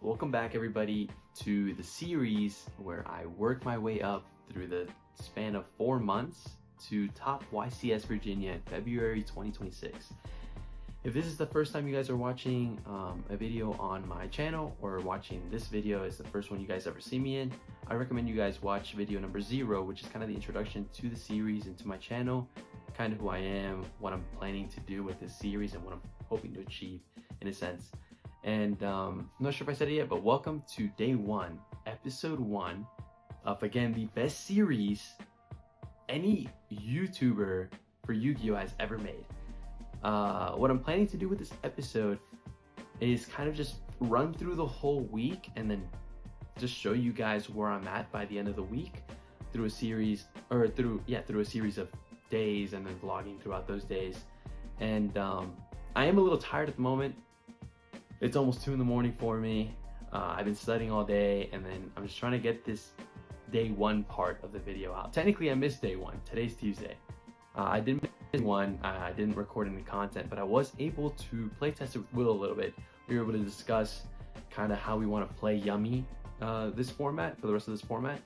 Welcome back everybody to the series where I work my way up through the span of 4 months to top YCS Virginia in February 2026. If this is the first time you guys are watching a video on my channel, or watching this video is the first one you guys ever see me in, I recommend you guys watch video number 0, which is kind of the introduction to the series and to my channel, kind of who I am, what I'm planning to do with this series, and what I'm hoping to achieve in a sense. And I'm not sure if I said it yet, but welcome to day 1, episode 1 of, again, the best series any YouTuber for Yu-Gi-Oh has ever made. What I'm planning to do with this episode is kind of just run through the whole week and then just show you guys where I'm at by the end of the week through a series, or through a series of days, and then vlogging throughout those days. And I am a little tired at the moment. It's almost 2 in the morning for me. I've been studying all day, and then I'm just trying to get this day 1 part of the video out. Technically, I missed day 1. Today's Tuesday. I didn't miss day 1. I didn't record any content, but I was able to play test it with Will a little bit. We were able to discuss kind of how we want to play Yummy this format, for the rest of this format.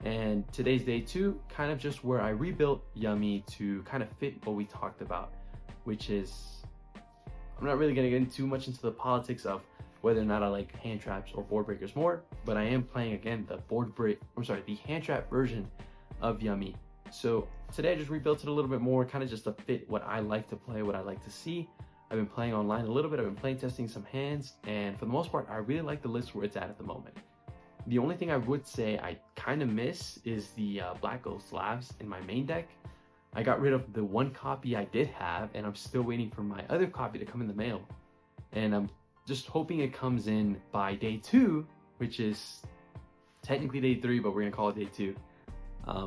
And today's day 2, kind of just where I rebuilt Yummy to kind of fit what we talked about, which is, I'm not really going to get too much into the politics of whether or not I like hand traps or board breakers more, but I am playing again the hand trap version of Yummy. So today I just rebuilt it a little bit more, kind of just to fit what I like to play, what I like to see. I've been playing online a little bit, I've been playing testing some hands, and for the most part I really like the list where it's at the moment. The only thing I would say I kind of miss is the Black Ghost Labs in my main deck. I got rid of the 1 copy I did have, and I'm still waiting for my other copy to come in the mail. And I'm just hoping it comes in by day 2, which is technically day 3, but we're gonna call it day 2.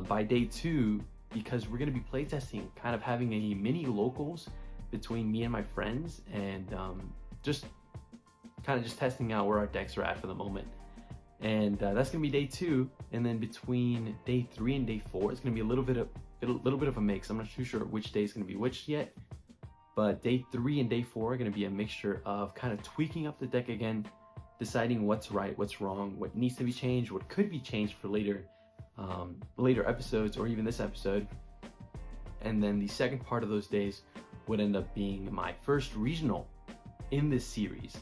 By day 2, because we're gonna be playtesting, kind of having a mini locals between me and my friends, and just testing out where our decks are at for the moment. And that's gonna be day 2, and then between day 3 and day 4, it's gonna be a little bit of a mix. I'm not too sure which day is going to be which yet, but day 3 and day 4 are going to be a mixture of kind of tweaking up the deck again, deciding what's right, what's wrong, what needs to be changed, what could be changed for later episodes, or even this episode. And then the second part of those days would end up being my first regional in this series.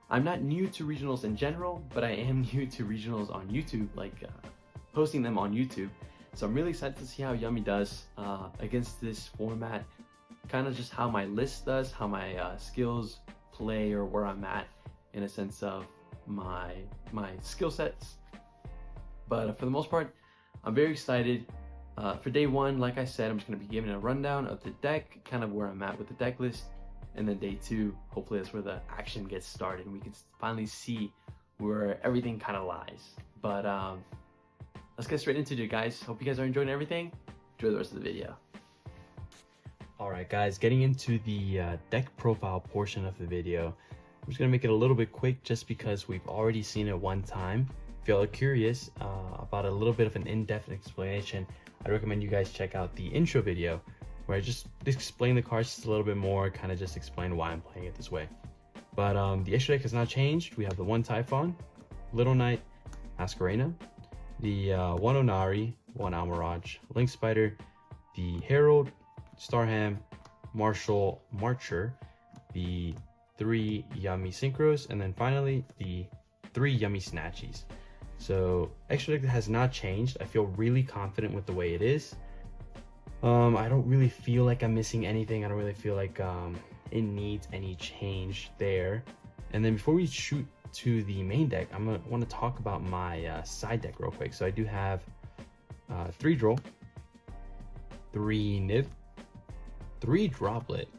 I'm not new to regionals in general, but I am new to regionals on YouTube, like posting them on YouTube. So I'm really excited to see how Yummy does against this format, kind of just how my list does, how my skills play, or where I'm at in a sense of my skill sets. But for the most part, I'm very excited. For day 1, like I said, I'm just going to be giving a rundown of the deck, kind of where I'm at with the deck list. And then day 2, hopefully that's where the action gets started and we can finally see where everything kind of lies. But let's get straight into it, guys. Hope you guys are enjoying everything. Enjoy the rest of the video. Alright guys, getting into the deck profile portion of the video. I'm just going to make it a little bit quick just because we've already seen it one time. If y'all are curious about a little bit of an in-depth explanation, I recommend you guys check out the intro video where I just explain the cards just a little bit more, kind of just explain why I'm playing it this way. But the extra deck has not changed. We have the 1 Typhon, Little Knight, Masquerena, the 1 Onari, 1 Almirage, Link Spider, the Herald, Starham, Marshall, Marcher, the 3 Yummy Synchros, and then finally the 3 Yummy Snatchies. So extra deck has not changed. I feel really confident with the way it is. I don't really feel like I'm missing anything. I don't really feel like it needs any change there. And then before we shoot to the main deck, I'm gonna want to talk about my side deck real quick. So I do have 3 Droll, 3 Niv, 3 Droplet,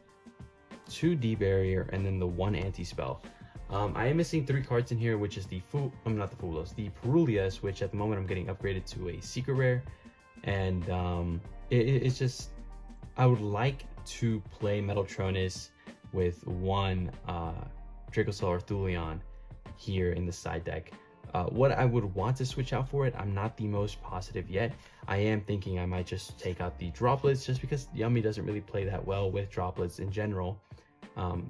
2 D-Barrier, and then the 1 Anti-Spell. I am missing 3 cards in here, which is the the Perulias, which at the moment I'm getting upgraded to a secret rare. And it's just, I would like to play Metaltronus with 1 Dracosol or Thuleon here in the side deck. What I would want to switch out for it, I'm not the most positive yet. I am thinking I might just take out the droplets, just because Yummy doesn't really play that well with droplets in general.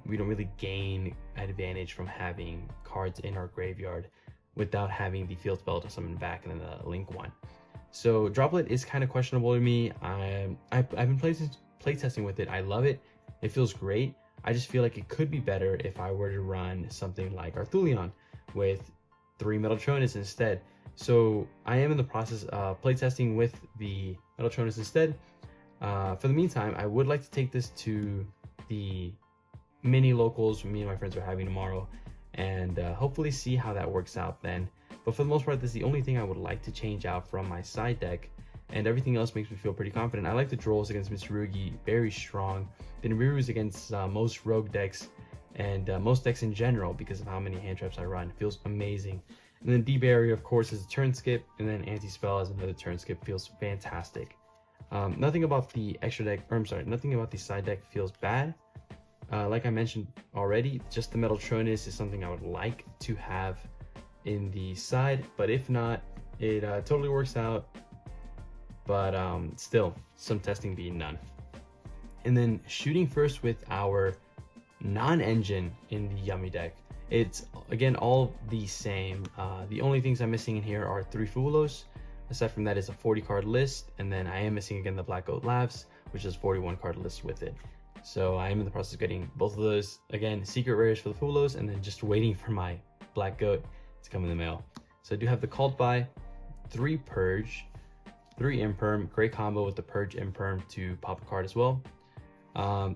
We don't really gain advantage from having cards in our graveyard without having the field spell to summon back and then the link one. So Droplet is kind of questionable to me. I've been playtesting with it. I love it. It feels great. I just feel like it could be better if I were to run something like Arthulion with 3 Metaltronus instead. So I am in the process of playtesting with the Metaltronus instead. For the meantime, I would like to take this to the mini locals me and my friends are having tomorrow, and hopefully see how that works out then. But for the most part, this is the only thing I would like to change out from my side deck, and everything else makes me feel pretty confident. I like the Drolls against Mitsurugi, very strong. The Nibiru's against most rogue decks and most decks in general because of how many hand traps I run. It feels amazing. And then D-Barrier, of course, is a turn skip, and then Anti-Spell as another turn skip feels fantastic. Nothing about the extra deck, or I'm sorry, nothing about the side deck feels bad. Like I mentioned already, just the Metaltronus is something I would like to have in the side, but if not, it totally works out. But still, some testing being done. And then shooting first with our non-engine in the Yummy deck. It's, again, all the same. The only things I'm missing in here are 3 Fulos. Aside from that is a 40 card list, and then I am missing again the Black Goat Labs, which is 41 card list with it. So I am in the process of getting both of those. Again, secret rares for the Fulos, and then just waiting for my Black Goat to come in the mail. So I do have the Called By, 3 Purge, 3 Imperm, great combo with the Purge Imperm to pop a card as well.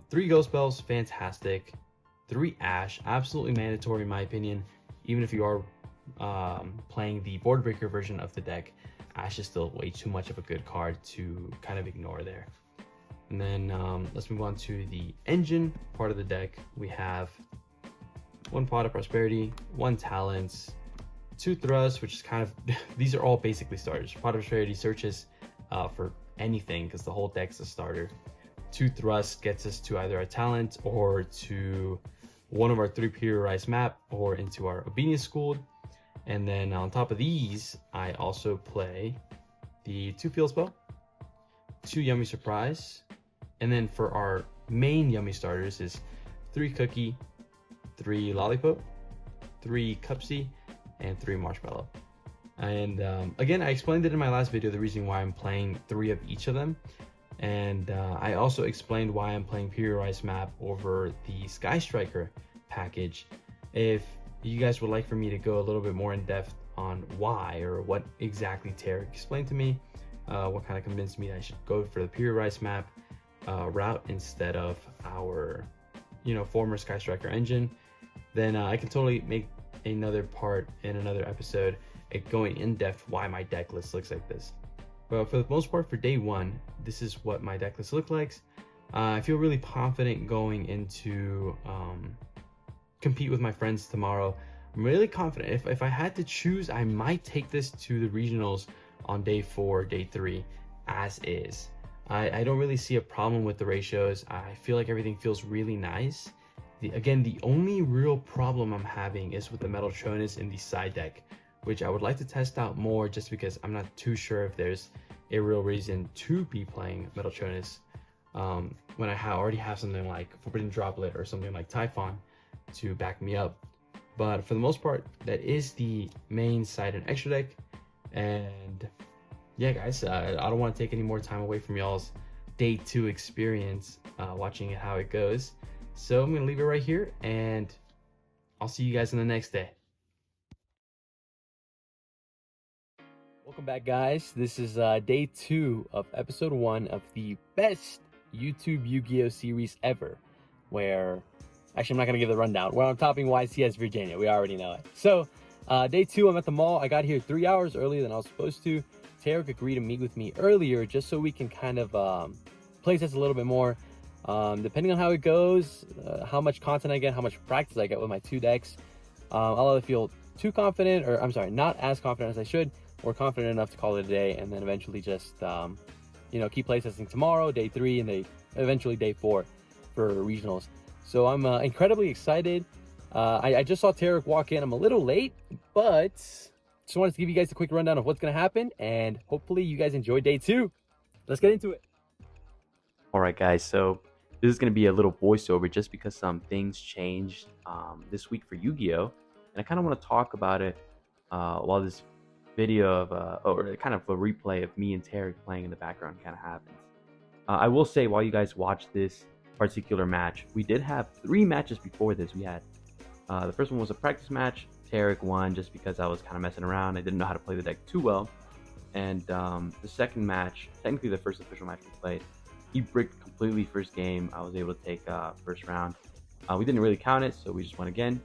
3 Ghost Spells, fantastic. 3 Ash, absolutely mandatory in my opinion. Even if you are playing the Board Breaker version of the deck, Ash is still way too much of a good card to kind of ignore there. And then let's move on to the engine part of the deck. We have 1 Pot of Prosperity, 1 Talents, 2 Thrusts, which is kind of, these are all basically starters. Pot of Prosperity searches for anything because the whole deck's a starter. 2 Thrusts gets us to either a talent or to one of our 3 periodized map or into our Obedience Schooled. And then on top of these, I also play the 2 Field Spell, 2 Yummy Surprise, and then for our main Yummy starters is 3 Cookie, 3 Lollipop, 3 Cupsy, and 3 Marshmallow. And again, I explained it in my last video, the reason why I'm playing 3 of each of them. And I also explained why I'm playing periodized map over the Sky Striker package. If you guys would like for me to go a little bit more in depth on why or what exactly Tariq explained to me, what kind of convinced me that I should go for the periodized map route instead of our, former Sky Striker engine, then I can totally make another part in another episode going in depth why my deck list looks like this. But for the most part, for day 1, this is what my deck list looks like. I feel really confident going into compete with my friends tomorrow. I'm really confident. If I had to choose, I might take this to the regionals on day 4, day 3, as is. I don't really see a problem with the ratios. I feel like everything feels really nice. Again, the only real problem I'm having is with the Metaltronus in the side deck, which I would like to test out more just because I'm not too sure if there's a real reason to be playing Metaltronus when I already have something like Forbidden Droplet or something like Typhon to back me up. But for the most part, that is the main side and extra deck. And yeah, guys, I don't want to take any more time away from y'all's day 2 experience watching how it goes. So I'm going to leave it right here, and I'll see you guys in the next day. Welcome back, guys. This is day 2 of episode 1 of the best YouTube Yu-Gi-Oh series ever, where, actually I'm not going to give the rundown, where I'm topping YCS Virginia. We already know it. So day 2, I'm at the mall. I got here 3 hours earlier than I was supposed to. Tariq agreed to meet with me earlier just so we can kind of play test a little bit more. Depending on how it goes, how much content I get, how much practice I get with my 2 decks, I'll either feel too confident, or I'm sorry, not as confident as I should, or confident enough to call it a day, and then eventually just keep playtesting tomorrow, day 3, and then eventually day 4 for regionals. So I'm incredibly excited. I just saw Tariq walk in. I'm a little late, but just wanted to give you guys a quick rundown of what's going to happen, and hopefully you guys enjoy day 2. Let's get into it. All right, guys, so This is going to be a little voiceover just because some things changed this week for Yu-Gi-Oh! And I kind of want to talk about it while this video of, or kind of a replay of me and Tariq playing in the background kind of happens. I will say, while you guys watch this particular match, we did have 3 matches before this. We had the first one was a practice match. Tariq won just because I was kind of messing around. I didn't know how to play the deck too well. And the second match, technically the first official match we played, he bricked completely first game. I was able to take first round. We didn't really count it, so we just won again.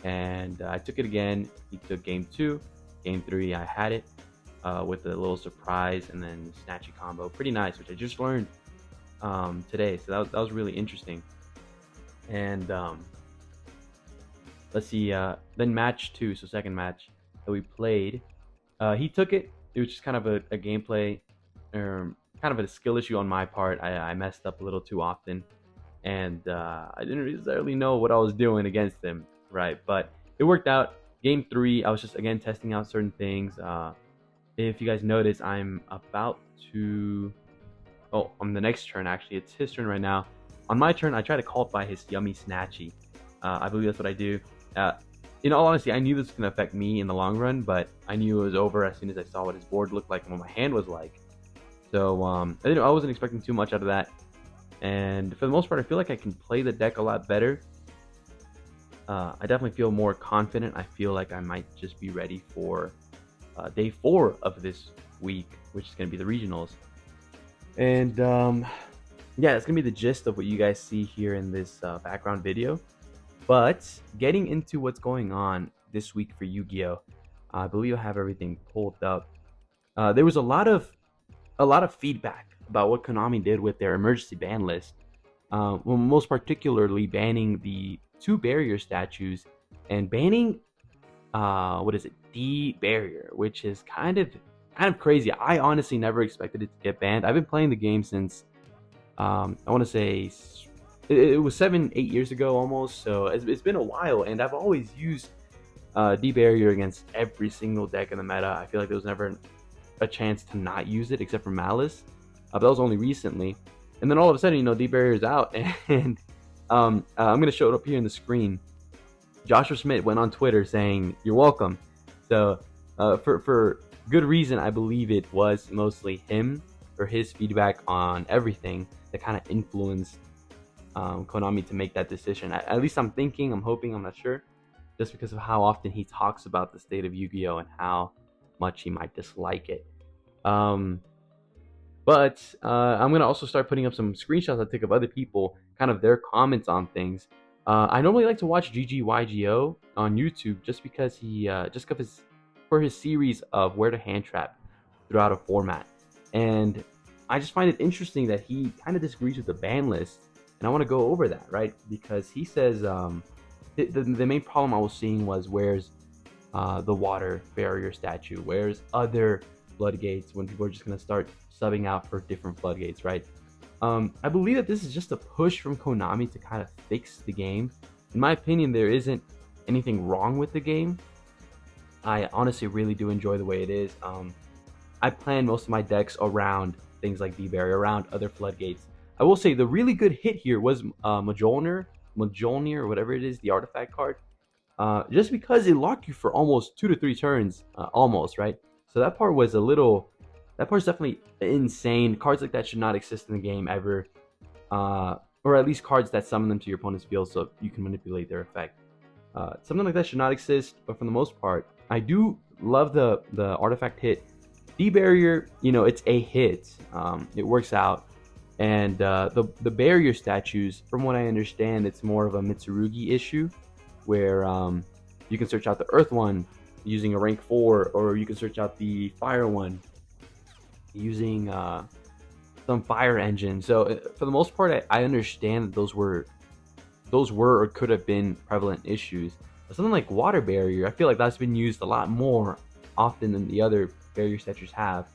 And I took it again. He took game 2. Game 3, I had it with a little surprise and then snatchy combo. Pretty nice, which I just learned today. So that was really interesting. And let's see. Then match 2, so second match that we played, he took it. It was just kind of a gameplay, kind of a skill issue on my part. I messed up a little too often, and I didn't necessarily know what I was doing against him, right? But it worked out. Game 3, I was just again testing out certain things. If you guys notice, I'm about to. Oh, on the next turn, actually, it's his turn right now. On my turn, I try to call it by his yummy snatchy. I believe that's what I do. In all honesty, I knew this was going to affect me in the long run, but I knew it was over as soon as I saw what his board looked like and what my hand was like. So I wasn't expecting too much out of that. And for the most part, I feel like I can play the deck a lot better. I definitely feel more confident. I feel like I might just be ready for day 4 of this week, which is going to be the regionals. And yeah, it's going to be the gist of what you guys see here in this background video. But getting into what's going on this week for Yu-Gi-Oh! I believe I have everything pulled up. There was a lot of feedback about what Konami did with their emergency ban list. Well, most particularly banning the 2 barrier statues and banning D barrier, which is kind of crazy. I honestly never expected it to get banned. I've been playing the game since I want to say it was 7-8 years ago almost, so it's been a while, and I've always used D barrier against every single deck in the meta. I feel like there was never a chance to not use it except for Malice, but that was only recently. And then all of a sudden, D barrier is out, and I'm gonna show it up here in the screen. Joshua Schmidt went on Twitter saying, "You're welcome." So for good reason, I believe it was mostly him or his feedback on everything that kind of influenced Konami to make that decision. At least I'm thinking, I'm hoping, I'm not sure, just because of how often he talks about the state of Yu-Gi-Oh! And how much he might dislike it. But I'm going to also start putting up some screenshots I take of other people, kind of their comments on things. I normally like to watch GGYGO on YouTube just because for his series of where to hand trap throughout a format. And I just find it interesting that he kind of disagrees with the ban list. And I want to go over that, right? Because he says the main problem I was seeing was where's the water barrier statue? Where's other floodgates when people are just going to start subbing out for different floodgates, right? I believe that this is just a push from Konami to kind of fix the game. In my opinion, there isn't anything wrong with the game. I honestly really do enjoy the way it is. I plan most of my decks around things like D-Barrier, around other floodgates. I will say the really good hit here was Mjolnir, or whatever it is, the artifact card. Just because it locked you for almost 2 to 3 turns, almost, right? So that part was that part's definitely insane. Cards like that should not exist in the game ever. Or at least cards that summon them to your opponent's field so you can manipulate their effect. Something like that should not exist, but for the most part, I do love the artifact hit. D-Barrier, it's a hit. It works out. And the barrier statues, from what I understand, it's more of a Mitsurugi issue, where you can search out the Earth one using a rank 4, or you can search out the Fire one using some fire engine. So for the most part, I understand that those were or could have been prevalent issues. But something like water barrier, I feel like that's been used a lot more often than the other barrier statues have.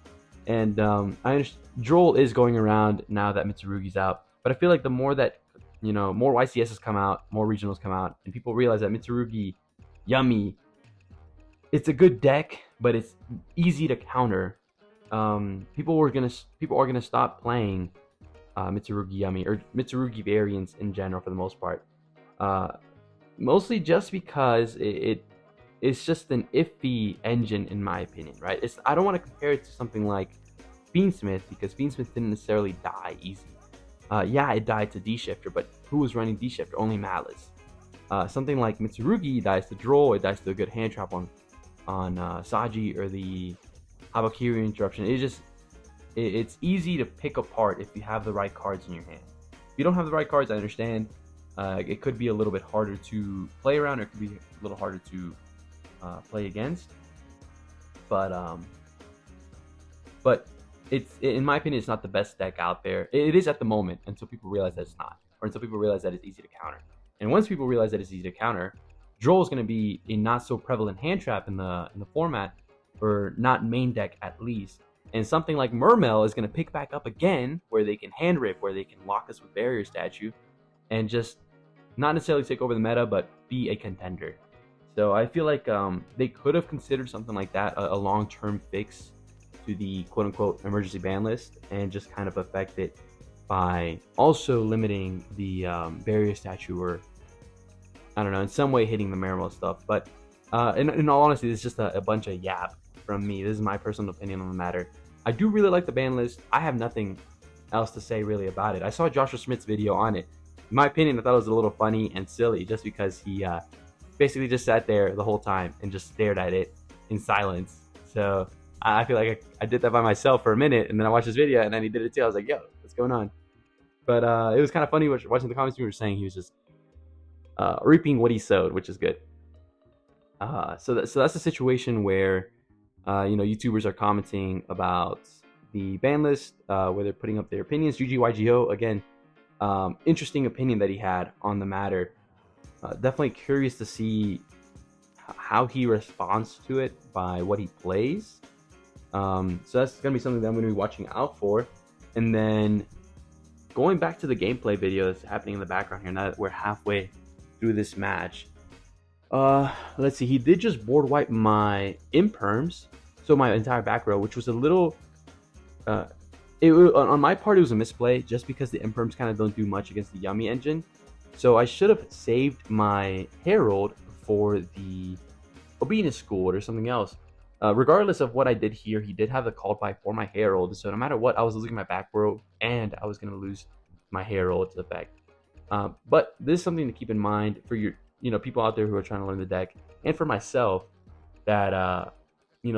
And I understand Droll is going around now that Mitsurugi's out, but I feel like the more that more YCSs come out, more regionals come out, and people realize that Mitsurugi, yummy, it's a good deck, but it's easy to counter. People are gonna stop playing Mitsurugi Yummy, or Mitsurugi variants in general for the most part. Mostly just because it's just an iffy engine in my opinion, right? I don't want to compare it to something like Beansmith, because Beansmith didn't necessarily die easy. Yeah, it died to D-Shifter, but who was running D-Shifter? Only Malice. Something like Mitsurugi dies to Droll, it dies to a good hand trap on Saji or the Habakiri interruption. It's easy to pick apart if you have the right cards in your hand. If you don't have the right cards, I understand. It could be a little bit harder to play around, or it could be a little harder to play against. But it's, in my opinion, it's not the best deck out there. It is at the moment, until people realize that it's not, or until people realize that it's easy to counter. And once people realize that it's easy to counter, Droll is going to be a not so prevalent hand trap in the format, or not main deck at least. And something like Mermail is going to pick back up again, where they can hand rip, where they can lock us with Barrier Statue, and just not necessarily take over the meta, but be a contender. So I feel like they could have considered something like that, a long-term fix to the quote-unquote emergency ban list, and just kind of affect it by also limiting the Barrier Statue, or I don't know, in some way hitting the Mermail stuff. But in all honesty, this is just a bunch of yap from me. This is my personal opinion on the matter. I do really like the ban list. I have nothing else to say really about it. I saw Joshua Schmidt's video on it. In my opinion, I thought it was a little funny and silly, just because he basically just sat there the whole time and just stared at it in silence. So I feel like I did that by myself for a minute, and then I watched his video, and then he did it too. I was like, yo, what's going on? But it was kind of funny watching the comments. We were saying he was just reaping what he sowed, which is good. So that's a situation where YouTubers are commenting about the ban list, where they're putting up their opinions. GGYGO, again, interesting opinion that he had on the matter. Definitely curious to see how he responds to it by what he plays. So that's going to be something that I'm going to be watching out for. And then going back to the gameplay video that's happening in the background here, now that we're halfway through this match. Let's see, he did just board wipe my imperms, so my entire back row, which was a little on my part, it was a misplay, just because the imperms kind of don't do much against the Yummy engine. So I should have saved my Herald for the Obedience School or something else. Regardless of what I did here, he did have the called by for my Herald, so no matter what, I was losing my back row, and I was going to lose my Herald's effect. But this is something to keep in mind for your people out there who are trying to learn the deck, and for myself, that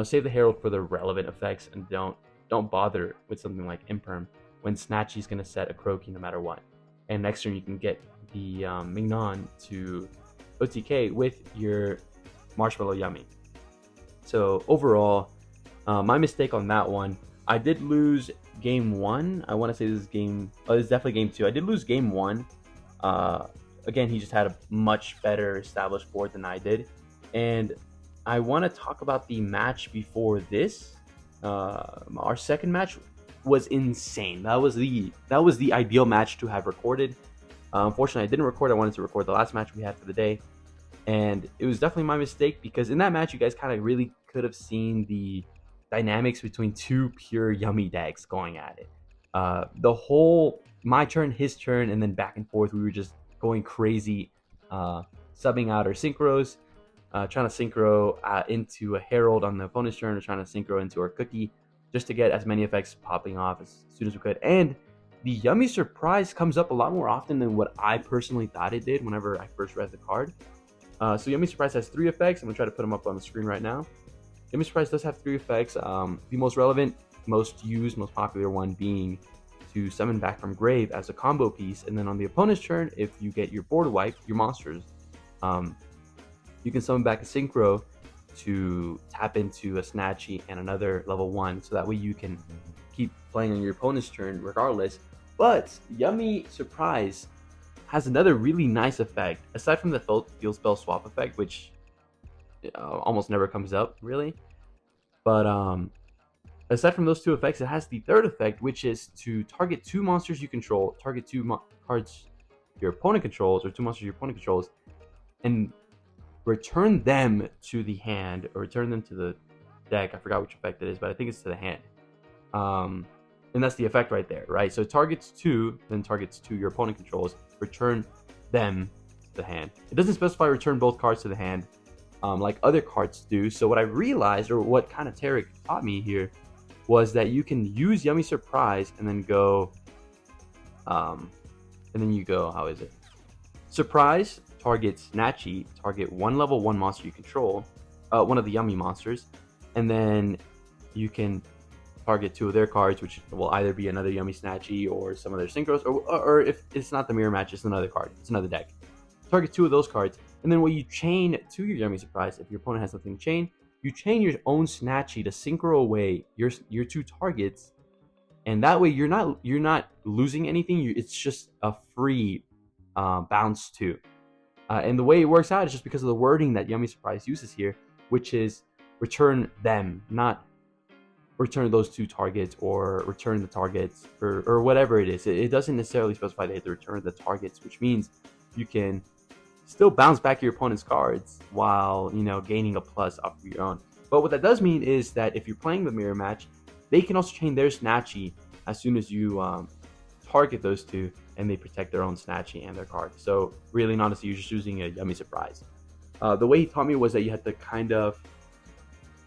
save the Herald for the relevant effects, and don't bother with something like Imperm when Snatchy's going to set a Croaky no matter what. And next turn you can get the Mignon to OTK with your Marshmallow Yummy. So overall, my mistake on that one, I did lose game 1. I want to say this is this is definitely game 2. I did lose game 1. Again, he just had a much better established board than I did. And I want to talk about the match before this. Our second match was insane. That was the ideal match to have recorded. Unfortunately, I didn't record. I wanted to record the last match we had for the day. And it was definitely my mistake, because in that match, you guys kind of really could have seen the dynamics between two pure Yummy decks going at it. The whole my turn, his turn, and then back and forth, we were just going crazy, subbing out our synchros, trying to synchro into a Herald on the opponent's turn, or trying to synchro into our Cookie, just to get as many effects popping off as soon as we could. And the Yummy Surprise comes up a lot more often than what I personally thought it did whenever I first read the card. So Yummy Surprise has 3 effects. I'm going to try to put them up on the screen right now. Yummy Surprise does have 3 effects. The most relevant, most used, most popular one being to summon back from grave as a combo piece. And then on the opponent's turn, if you get your board wipe, your monsters, you can summon back a Synchro to tap into a Snatchy and another level 1. So that way you can keep playing on your opponent's turn regardless. But Yummy Surprise has another really nice effect, aside from the Field Spell Swap effect, which almost never comes up, really. But aside from those 2 effects, it has the third effect, which is to target 2 monsters you control, target 2 cards your opponent controls, or 2 monsters your opponent controls, and return them to the hand, or return them to the deck. I forgot which effect it is, but I think it's to the hand. And And that's the effect right there, right? So targets 2, then targets 2 your opponent controls, return them to the hand. It doesn't specify return both cards to the hand like other cards do. So what I realized, or what kind of Tariq taught me here, was that you can use Yummy Surprise and then go, how is it? Surprise targets Snatchy, target one level 1 monster you control, one of the Yummy monsters, and then you can target 2 of their cards, which will either be another Yummy Snatchy or some of their synchros, or if it's not the mirror match, it's another card, it's another deck. Target 2 of those cards, and then when you chain to your Yummy Surprise, if your opponent has something chained, you chain your own Snatchy to synchro away your 2 targets, and that way you're not losing anything. It's just a free bounce 2. And the way it works out is just because of the wording that Yummy Surprise uses here, which is return them, not return those 2 targets or return the targets or whatever it is. It doesn't necessarily specify they have to return the targets, which means you can still bounce back your opponent's cards while, gaining a plus off of your own. But what that does mean is that if you're playing the mirror match, they can also chain their Snatchy as soon as you target those 2, and they protect their own Snatchy and their card. So really and honestly, you're just using a Yummy Surprise. The way he taught me was that you had to kind of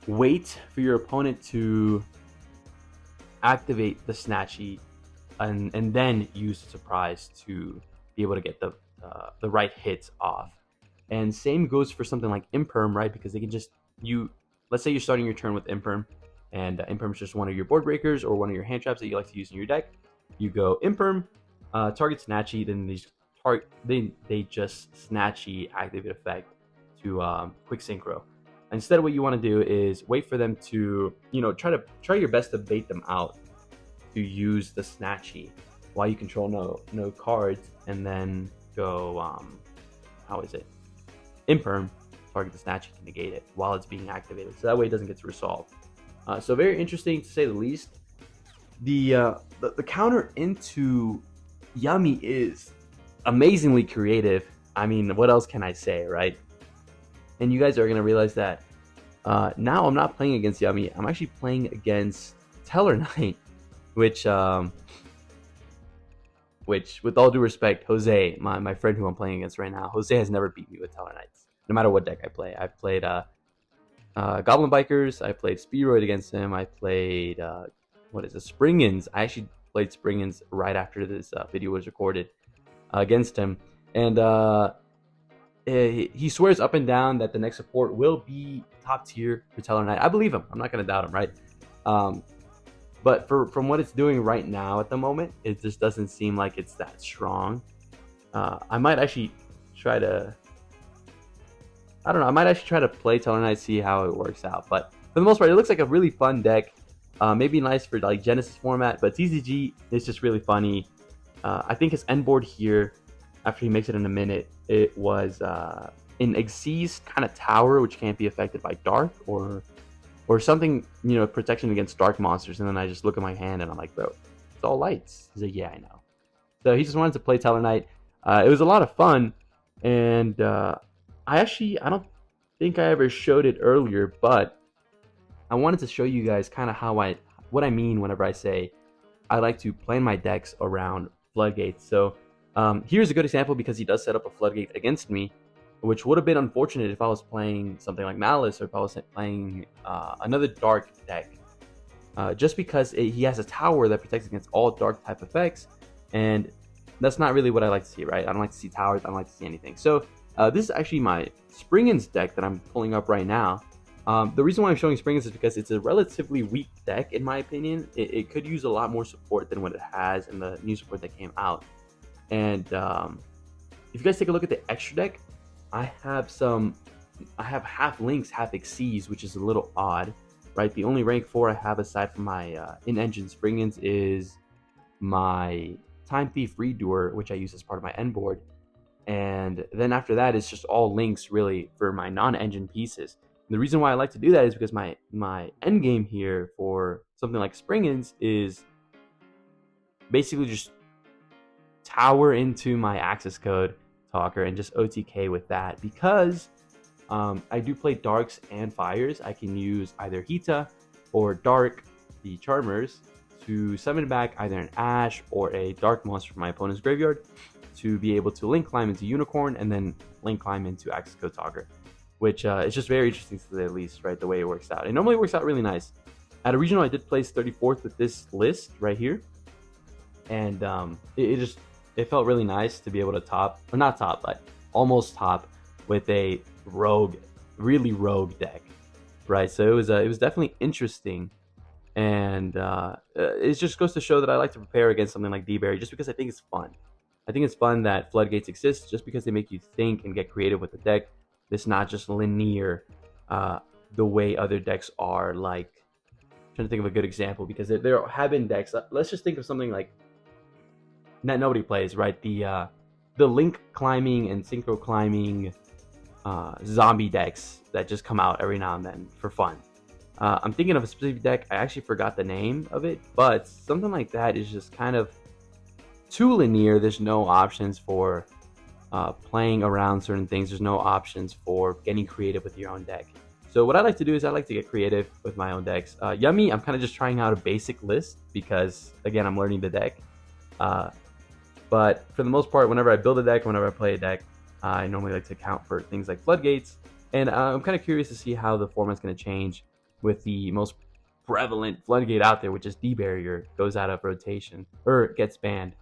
wait for your opponent to activate the Snatchy and then use the Surprise to be able to get the right hits off. And same goes for something like Imperm, right? Because they can just, let's say you're starting your turn with Imperm, and Imperm is just one of your board breakers or one of your hand traps that you like to use in your deck. You go Imperm, target Snatchy, then they just Snatchy activate effect to quick synchro. Instead, what you want to do is wait for them to, try your best to bait them out to use the Snatchy while you control no cards, and then go, Imperm, target the Snatchy to negate it while it's being activated. So that way it doesn't get to resolve. So very interesting to say the least. The counter into Yummy is amazingly creative. I mean, what else can I say, right? And you guys are going to realize that now I'm not playing against Yummy. I'm actually playing against Teller Knight, which, with all due respect, Jose, my friend who I'm playing against right now, Jose has never beat me with Teller Knights, no matter what deck I play. I've played Goblin Bikers. I played Speedroid against him. I played, Springins. I actually played Springins right after this video was recorded against him. And he swears up and down that the next support will be top tier for Teller Knight. I believe him. I'm not going to doubt him, right? But from what it's doing right now at the moment, it just doesn't seem like it's that strong. I might actually try to... I might actually try to play Teller Knight, see how it works out. But for the most part, it looks like a really fun deck. Maybe nice for like Genesis format, but TCG is just really funny. I think his end board here, after he makes it in a minute, it was in Xyz's kind of tower, which can't be affected by dark or something, protection against dark monsters. And then I just look at my hand and I'm like, bro, it's all lights. He's like, yeah, I know. So he just wanted to play Teller Knight. It was a lot of fun, and I don't think I ever showed it earlier, but I wanted to show you guys kind of what I mean whenever I say I like to plan my decks around floodgates. So here's a good example, because he does set up a floodgate against me, which would have been unfortunate if I was playing something like Malice, or if I was playing another dark deck. Just because he has a tower that protects against all dark type effects, and that's not really what I like to see, right? I don't like to see towers, I don't like to see anything. So this is actually my Springins deck that I'm pulling up right now. The reason why I'm showing Springins is because it's a relatively weak deck, in my opinion. It could use a lot more support than what it has in the new support that came out. And if you guys take a look at the extra deck, I have half Lynx, half Xyz, which is a little odd, right? The only rank 4 I have aside from my in-engine Springins is my Time Thief Redoer, which I use as part of my end board. And then after that, it's just all Lynx, really, for my non-engine pieces. And the reason why I like to do that is because my end game here for something like Springins is basically just tower into my access code talker and just OTK with that. Because I do play darks and fires, I can use either Hita or Dark, the Charmers, to summon back either an Ash or a Dark monster from my opponent's graveyard to be able to link climb into Unicorn and then link climb into Access Code Talker, which is just very interesting to say the least, right? The way it works out. It normally works out really nice. At a regional, I did place 34th with this list right here, and it felt really nice to be able to top, or not top, but almost top with a really rogue deck, right? So it was definitely interesting, and it just goes to show that I like to prepare against something like D-Berry just because I think it's fun. I think it's fun that floodgates exist just because they make you think and get creative with the deck. It's not just linear the way other decks are. Like, I'm trying to think of a good example because there have been decks. Let's just think of something like that nobody plays, right? The link climbing and synchro climbing zombie decks that just come out every now and then for fun. I'm thinking of a specific deck. I actually forgot the name of it, but something like that is just kind of too linear. There's no options for playing around certain things. There's no options for getting creative with your own deck. So what I like to do is I like to get creative with my own decks. Yummy, I'm kind of just trying out a basic list because, again, I'm learning the deck. But for the most part, whenever I build a deck, whenever I play a deck, I normally like to account for things like floodgates. And I'm kind of curious to see how the format's going to change with the most prevalent floodgate out there, which is D-Barrier, goes out of rotation or gets banned.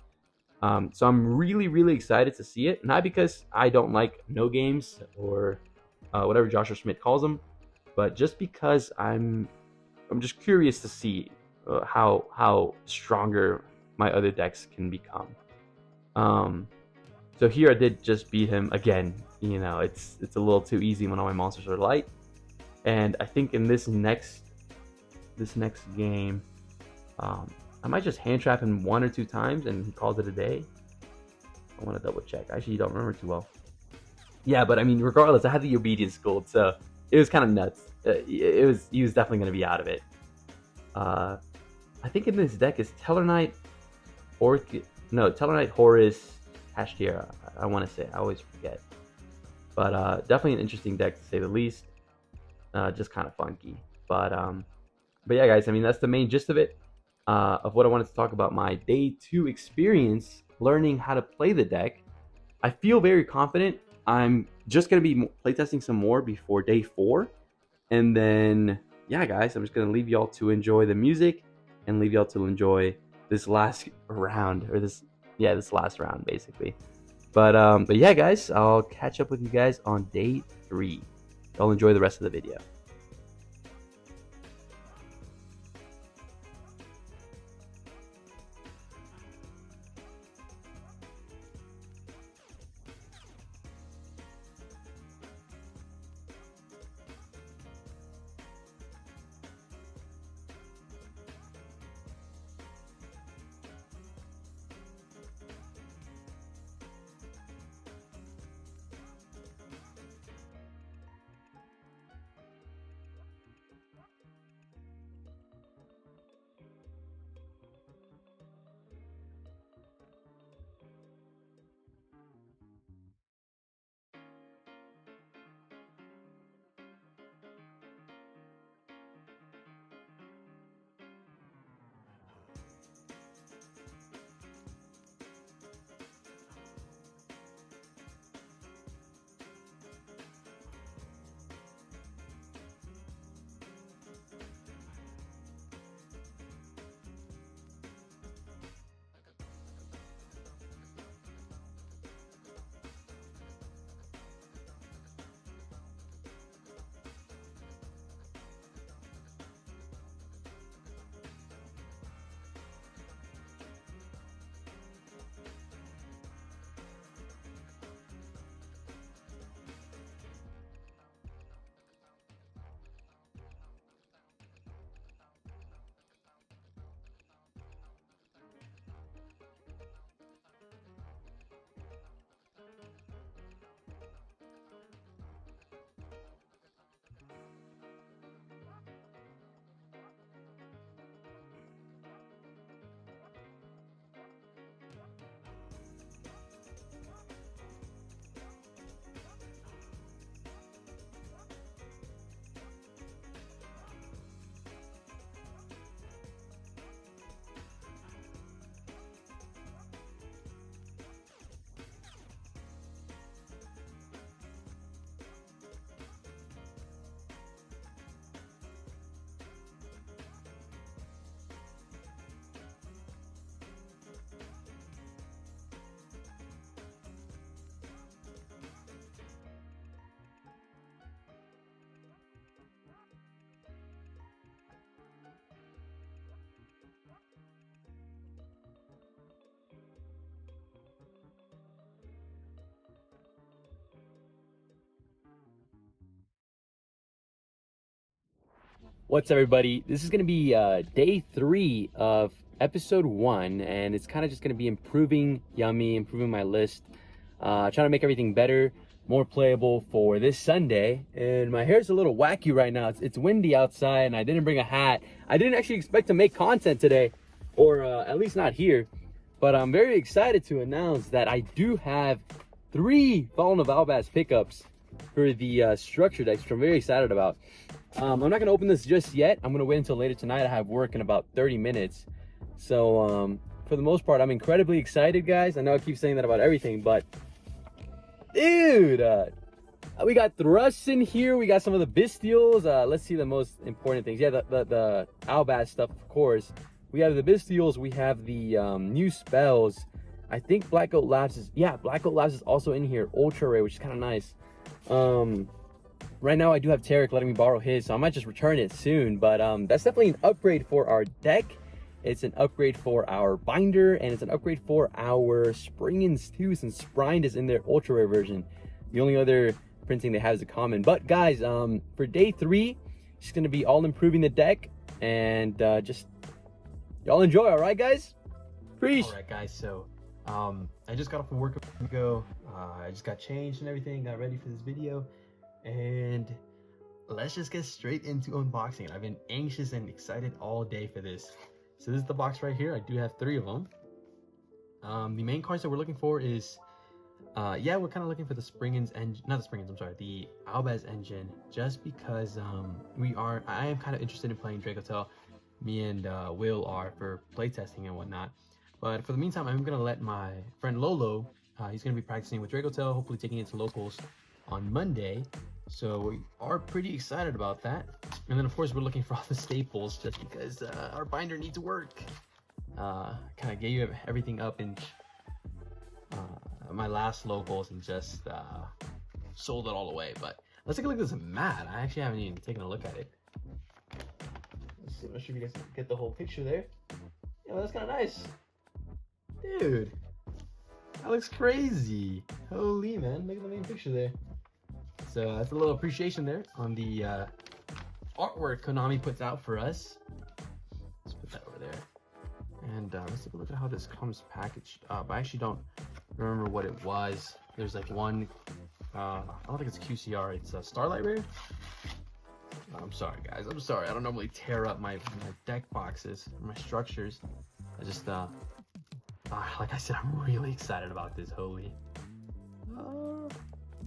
So I'm really, really excited to see it. Not because I don't like no games or whatever Joshua Schmidt calls them, but just because I'm just curious to see how stronger my other decks can become. So here I did just beat him again. You know, it's a little too easy when all my monsters are light. And I think in this next game, I might just hand trap him 1 or 2 times and he calls it a day. I want to double check. Actually, you don't remember too well. Yeah, but I mean, regardless, I had the obedience schooled, so it was kind of nuts. He was definitely going to be out of it. I think in this deck is Tellarknight, Tellarknight, Horus, Hashtiera. I want to say, I always forget. But definitely an interesting deck to say the least. Just kind of funky. But yeah, guys. I mean, that's the main gist of it. Of what I wanted to talk about my day 2 experience learning how to play the deck. I feel very confident. I'm just going to be playtesting some more before day 4. And then, yeah, guys, I'm just going to leave y'all to enjoy the music and leave y'all to enjoy this last round, or this last round, basically. But yeah, guys, I'll catch up with you guys on day 3. Y'all enjoy the rest of the video. What's everybody? This is going to be day 3 of episode 1, and it's kind of just going to be improving my list, trying to make everything better, more playable for this Sunday. And my hair's a little wacky right now. It's windy outside, and I didn't bring a hat. I didn't actually expect to make content today, or at least not here. But I'm very excited to announce that I do have 3 Fallen of Albaz pickups for the structure decks, which I'm very excited about. I'm not going to open this just yet. I'm going to wait until later tonight. I have work in about 30 minutes. So for the most part, I'm incredibly excited, guys. I know I keep saying that about everything, but dude, we got thrusts in here. We got some of the Bestials. Let's see the most important things. Yeah, the Albaz stuff, of course. We have the Bestials. We have the new spells. I think Black Oat Labs is, yeah, Black Oat Labs is also in here. Ultra rare, which is kind of nice. Right now I do have Tariq letting me borrow his, so I might just return it soon. But that's definitely an upgrade for our deck. It's an upgrade for our binder, and it's an upgrade for our Springins too, since Sprind is in their ultra rare version. The only other printing they have is a common. But guys, for day 3, it's gonna be all improving the deck, and just y'all enjoy. All right, guys. Preach. All right, guys. So I just got off from work a week ago. I just got changed and everything, got ready for this video, and let's just get straight into unboxing. I've been anxious and excited all day for this. So this is the box right here. I do have 3 of them. The main cards that we're looking for is, yeah, we're kind of looking for the Springins engine, not the Springins, I'm sorry, the Albaz engine, just because I am kind of interested in playing Dracotel. Me and Will are for playtesting and whatnot. But for the meantime, I'm gonna let my friend Lolo, he's gonna be practicing with Dracotel, hopefully taking it to locals on Monday. So we are pretty excited about that. And then of course we're looking for all the staples, just because our binder needs work. Kind of gave everything up in my last locals and just sold it all away. But let's take a look at this mat. I actually haven't even taken a look at it. Let's see, I'm not sure if you guys can get the whole picture there. Yeah, well, that's kind of nice. Dude, that looks crazy. Holy man, look at the main picture there. So that's a little appreciation there on the artwork KONAMI puts out for us. Let's put that over there. And let's take a look at how this comes packaged up. I actually don't remember what it was. There's like one, I don't think it's QCR, it's a Starlight Rare. I'm sorry guys, I'm sorry. I don't normally tear up my deck boxes, my structures. I just, like I said, I'm really excited about this. Holy.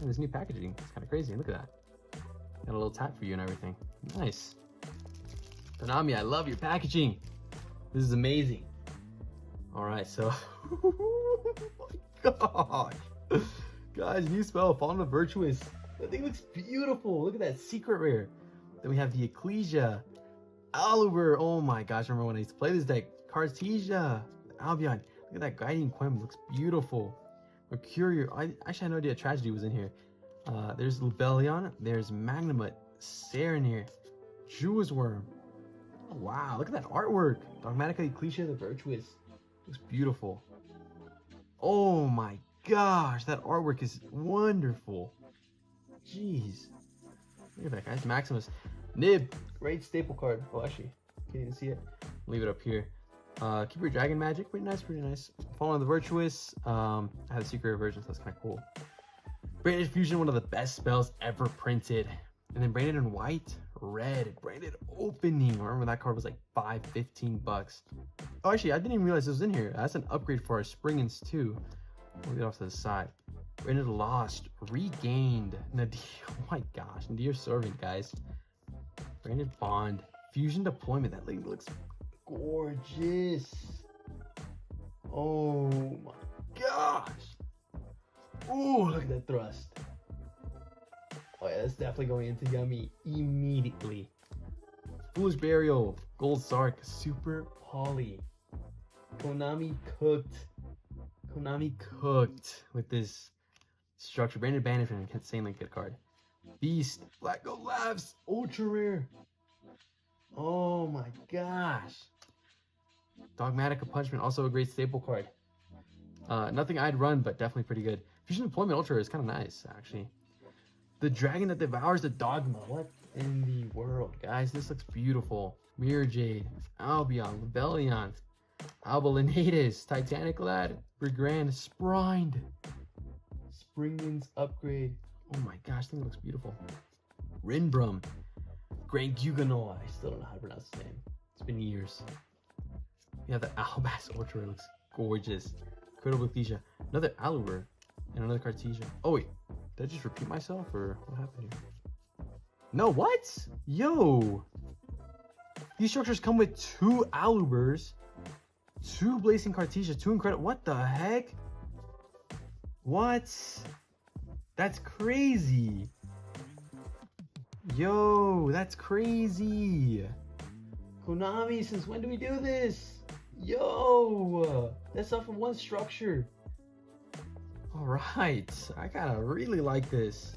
This new packaging, it's kind of crazy. Look at that. Got a little tap for you and everything. Nice. KONAMI, I love your packaging. This is amazing. All right, so, oh my gosh. Guys, new spell, Fallen of Virtuous. That thing looks beautiful. Look at that secret rare. Then we have the Ecclesia, Aluber. Oh my gosh, I remember when I used to play this deck. Cartesia, Albion. Look at that Guiding Quem, looks beautiful. Mercurial, I actually had no idea Tragedy was in here. There's Lubellion, there's Magnamut, Sarenir, Jew's Worm. Oh, wow, look at that artwork. Dogmatica Ecclesia the Virtuous. Looks beautiful. Oh my gosh, that artwork is wonderful. Jeez. Look at that, guys. Maximus. Nib, great staple card. Oh, actually, can't even see it. Leave it up here. Keeper Dragon Magic, pretty nice, pretty nice. Fallen of the Virtuous, I have a secret version, so that's kind of cool. Branded Fusion, one of the best spells ever printed. And then Branded in White, Red, Branded Opening. I remember that card was like $15. Oh, actually, I didn't even realize this was in here. That's an upgrade for our Springins too. We'll get off to the side. Branded Lost, Regained, Nadir, oh my gosh, Nadir Servant, guys. Branded Bond, Fusion Deployment, that thing looks gorgeous. Oh my gosh. Oh, look at that thrust. Oh yeah, that's definitely going into Yummy immediately. Foolish Burial, Gold Sark, Super Poly. KONAMI cooked. KONAMI cooked with this structure. Branded Banishment, insanely good card. Beast, Black Gold Labs, Ultra Rare. Oh my gosh. Dogmatica Punishment, also a great staple card. Nothing I'd run, but definitely pretty good. Fusion Deployment Ultra is kind of nice, actually. The Dragon that Devours the Dogma. What? in the world, guys? This looks beautiful. Mirror Jade, Albion, Rebellion, Albalinatus, Titanic Lad, Brigand, Sprined, Springman's Upgrade. Oh my gosh, this thing looks beautiful. Rinbrum, Grand Huguenot. I still don't know how to pronounce his name. It's been years. We have the Albas Ultra, looks gorgeous. Critical Ecclesia, another Aluber, and another Cartesia. Oh wait, did I just repeat myself or what happened here? No, what? Yo! These structures come with 2 Alubers, 2 Blazing Cartesia, 2 Incredible. What the heck? What? That's crazy. Yo, that's crazy. Konami, since when do we do this? Yo, that's all from one structure. All right, I kind of really like this.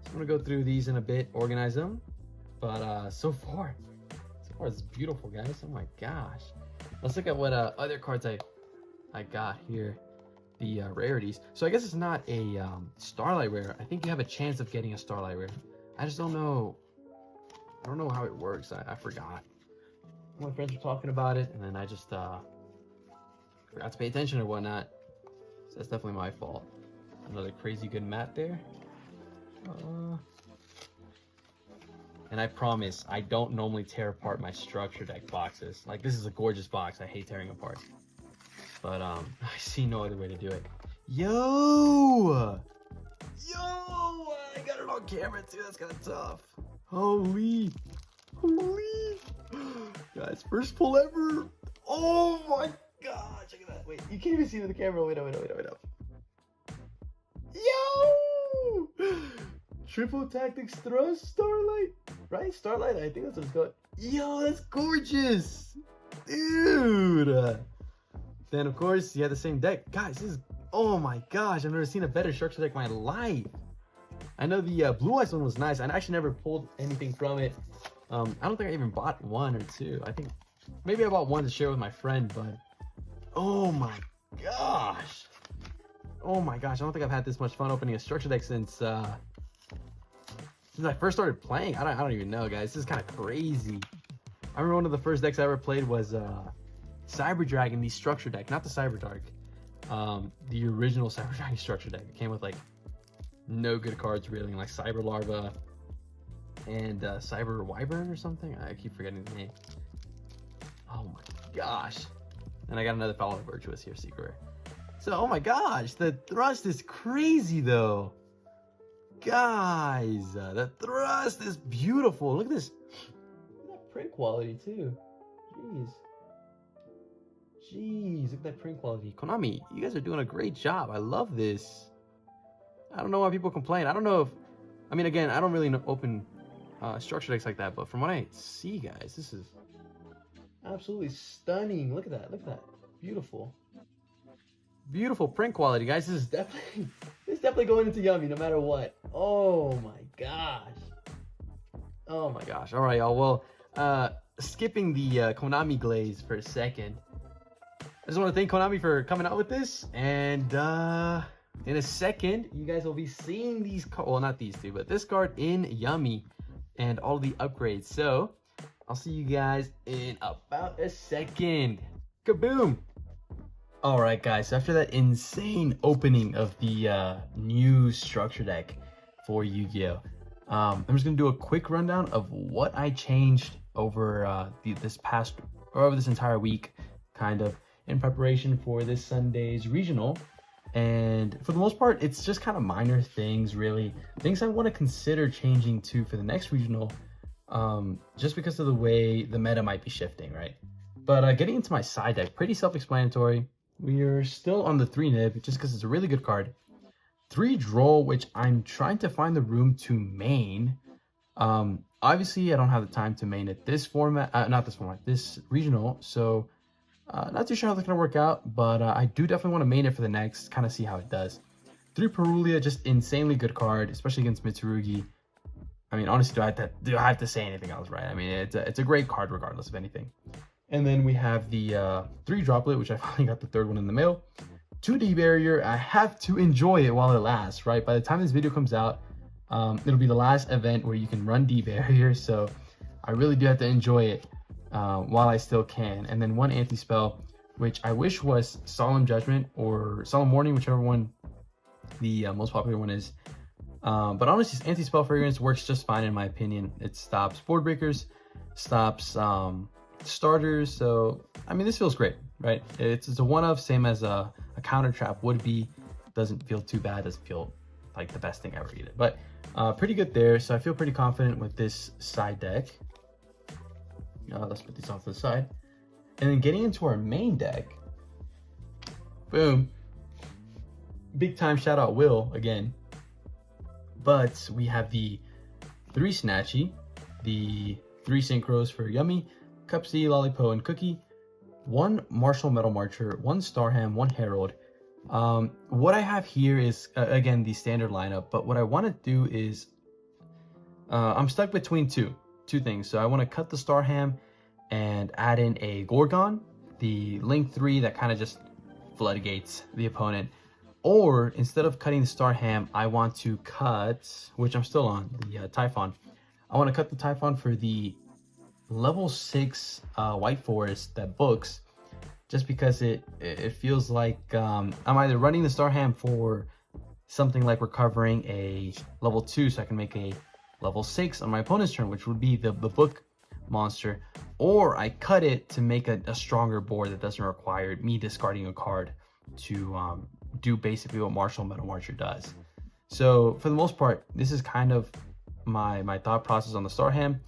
So I'm gonna go through these in a bit, organize them. But so far it's beautiful, guys. Oh my gosh. Let's look at what other cards I got here. The rarities. So I guess it's not a Starlight Rare. I think you have a chance of getting a Starlight Rare. I just don't know. I don't know how it works. I forgot. My friends were talking about it, and then I just forgot to pay attention or whatnot. So that's definitely my fault. Another crazy good mat there. And I promise, I don't normally tear apart my structure deck boxes. Like, this is a gorgeous box. I hate tearing apart. But I see no other way to do it. Yo! I got it on camera too. That's kind of tough. Holy! Guys, first pull ever. Oh my god! Check it out. Wait, you can't even see it in the camera. Wait up. Yo! Triple Tactics Thrust Starlight, right? Starlight, I think that's what it's called. Yo, that's gorgeous, dude. Then of course you have the same deck, guys. This is, oh my gosh, I've never seen a better structure deck in my life. I know the Blue Eyes one was nice. I actually never pulled anything from it. I don't think I even bought 1 or 2. I think maybe I bought 1 to share with my friend, but oh my gosh. I don't think I've had this much fun opening a structure deck since I first started playing. I don't even know, guys. This is kind of crazy. I remember one of the first decks I ever played was Cyber Dragon, the structure deck, not the Cyber Dark. The original Cyber Dragon structure deck. It came with like no good cards really, like Cyber Larva and Cyber Wyvern or something. I keep forgetting the name. Oh my gosh. And I got another Fallen Virtuous here, secret rare. So, oh my gosh, the thrust is crazy though. Guys, the thrust is beautiful. Look at this. Look at that print quality too. Jeez, look at that print quality. Konami, you guys are doing a great job. I love this. I don't know why people complain. I don't know if, I mean, again, I don't really open structure decks like that, but from what I see, guys, this is absolutely stunning. Look at that. Beautiful. Beautiful print quality, guys. This is definitely going into Yummy no matter what. Oh my gosh. All right, y'all. Well, skipping the Konami glaze for a second, I just want to thank Konami for coming out with this. And in a second, you guys will be seeing these well, not these two, but this card in Yummy and all the upgrades. So I'll see you guys in about a second. Kaboom! All right, guys, so after that insane opening of the new structure deck for Yu-Gi-Oh! I'm just gonna do a quick rundown of what I changed over over this entire week, kind of in preparation for this Sunday's regional. And for the most part, it's just kind of minor things, really. Things I want to consider changing to for the next regional, just because of the way the meta might be shifting, right? But getting into my side deck, pretty self-explanatory. We are still on the 3 nib, just because it's a really good card. 3 Droll, which I'm trying to find the room to main. Obviously, I don't have the time to main it this regional, so not too sure how that's going to work out, but I do definitely want to main it for the next, kind of see how it does. 3 Perulia, just insanely good card, especially against Mitsurugi. I mean, honestly, do I have to say anything else, right? I mean, it's a great card regardless of anything. And then we have the 3 Droplet, which I finally got the 3rd one in the mail. 2D Barrier, I have to enjoy it while it lasts, right? By the time this video comes out, It'll be the last event where you can run D barrier, so I really do have to enjoy it while I still can. And then 1 anti-spell, which I wish was Solemn Judgment or Solemn Warning, whichever one the most popular one is. But honestly, anti-spell fragrance works just fine in my opinion. It stops board breakers, stops starters. So I mean, this feels great, right? It's a one of, same as a counter trap would be. Doesn't feel too bad, doesn't feel like the best thing ever either, but pretty good there. So I feel pretty confident with this side deck. Let's put these off to the side, and then getting into our main deck. Boom, big time shout out Will again. But we have the 3 Snatchy, the 3 Synchros for Yummy, Cupsy, Lollipo, and Cookie, 1 Martial Metal Marcher, 1 Starham, 1 Herald. What I have here is, again, the standard lineup, but what I want to do is, I'm stuck between two things. So I want to cut the Starham and add in a Gorgon, the Link 3 that kind of just floodgates the opponent. Or instead of cutting the Starham, I want to cut, which I'm still on, the Typhon. I want to cut the Typhon for the level 6 White Forest that books, just because it feels like I'm either running the Starham for something like recovering a level 2 so I can make a level 6 on my opponent's turn, which would be the book monster, or I cut it to make a stronger board that doesn't require me discarding a card to do basically what Martial Metal Marcher does. So for the most part, this is kind of my thought process on the Starham.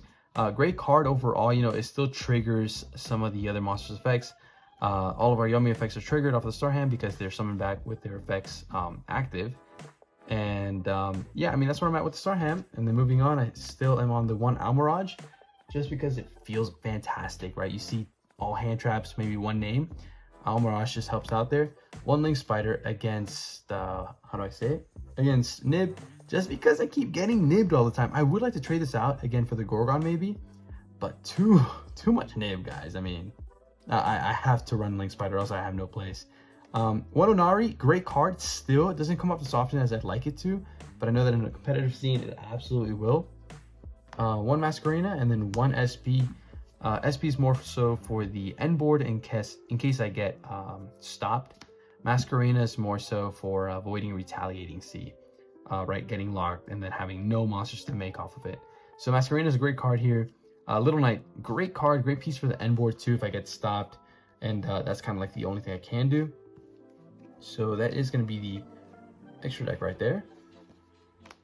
Great card overall. You know, it still triggers some of the other monsters' effects. All of our Yummy effects are triggered off the Starham because they're summoned back with their effects active. And yeah, I mean, that's where I'm at with the Starham. And then moving on, I still am on the 1 Almirage, just because it feels fantastic, right? You see all hand traps, maybe 1 name. Almirage just helps out there. 1 Link Spider against, how do I say it? Against Nib, just because I keep getting nibbed all the time. I would like to trade this out again for the Gorgon maybe, but too much nib, guys. I mean, I have to run Link Spider, else I have no place. 1 Onari, great card still. It doesn't come up as often as I'd like it to, but I know that in a competitive scene, it absolutely will. 1 Masquerena, and then 1 SP. SP is more so for the end board in case I get stopped. Masquerena is more so for avoiding Retaliating Sea, right? Getting locked and then having no monsters to make off of it. So Masquerena is a great card here. Little Knight, great card, great piece for the end board too if I get stopped. And that's kind of like the only thing I can do. So that is going to be the extra deck right there,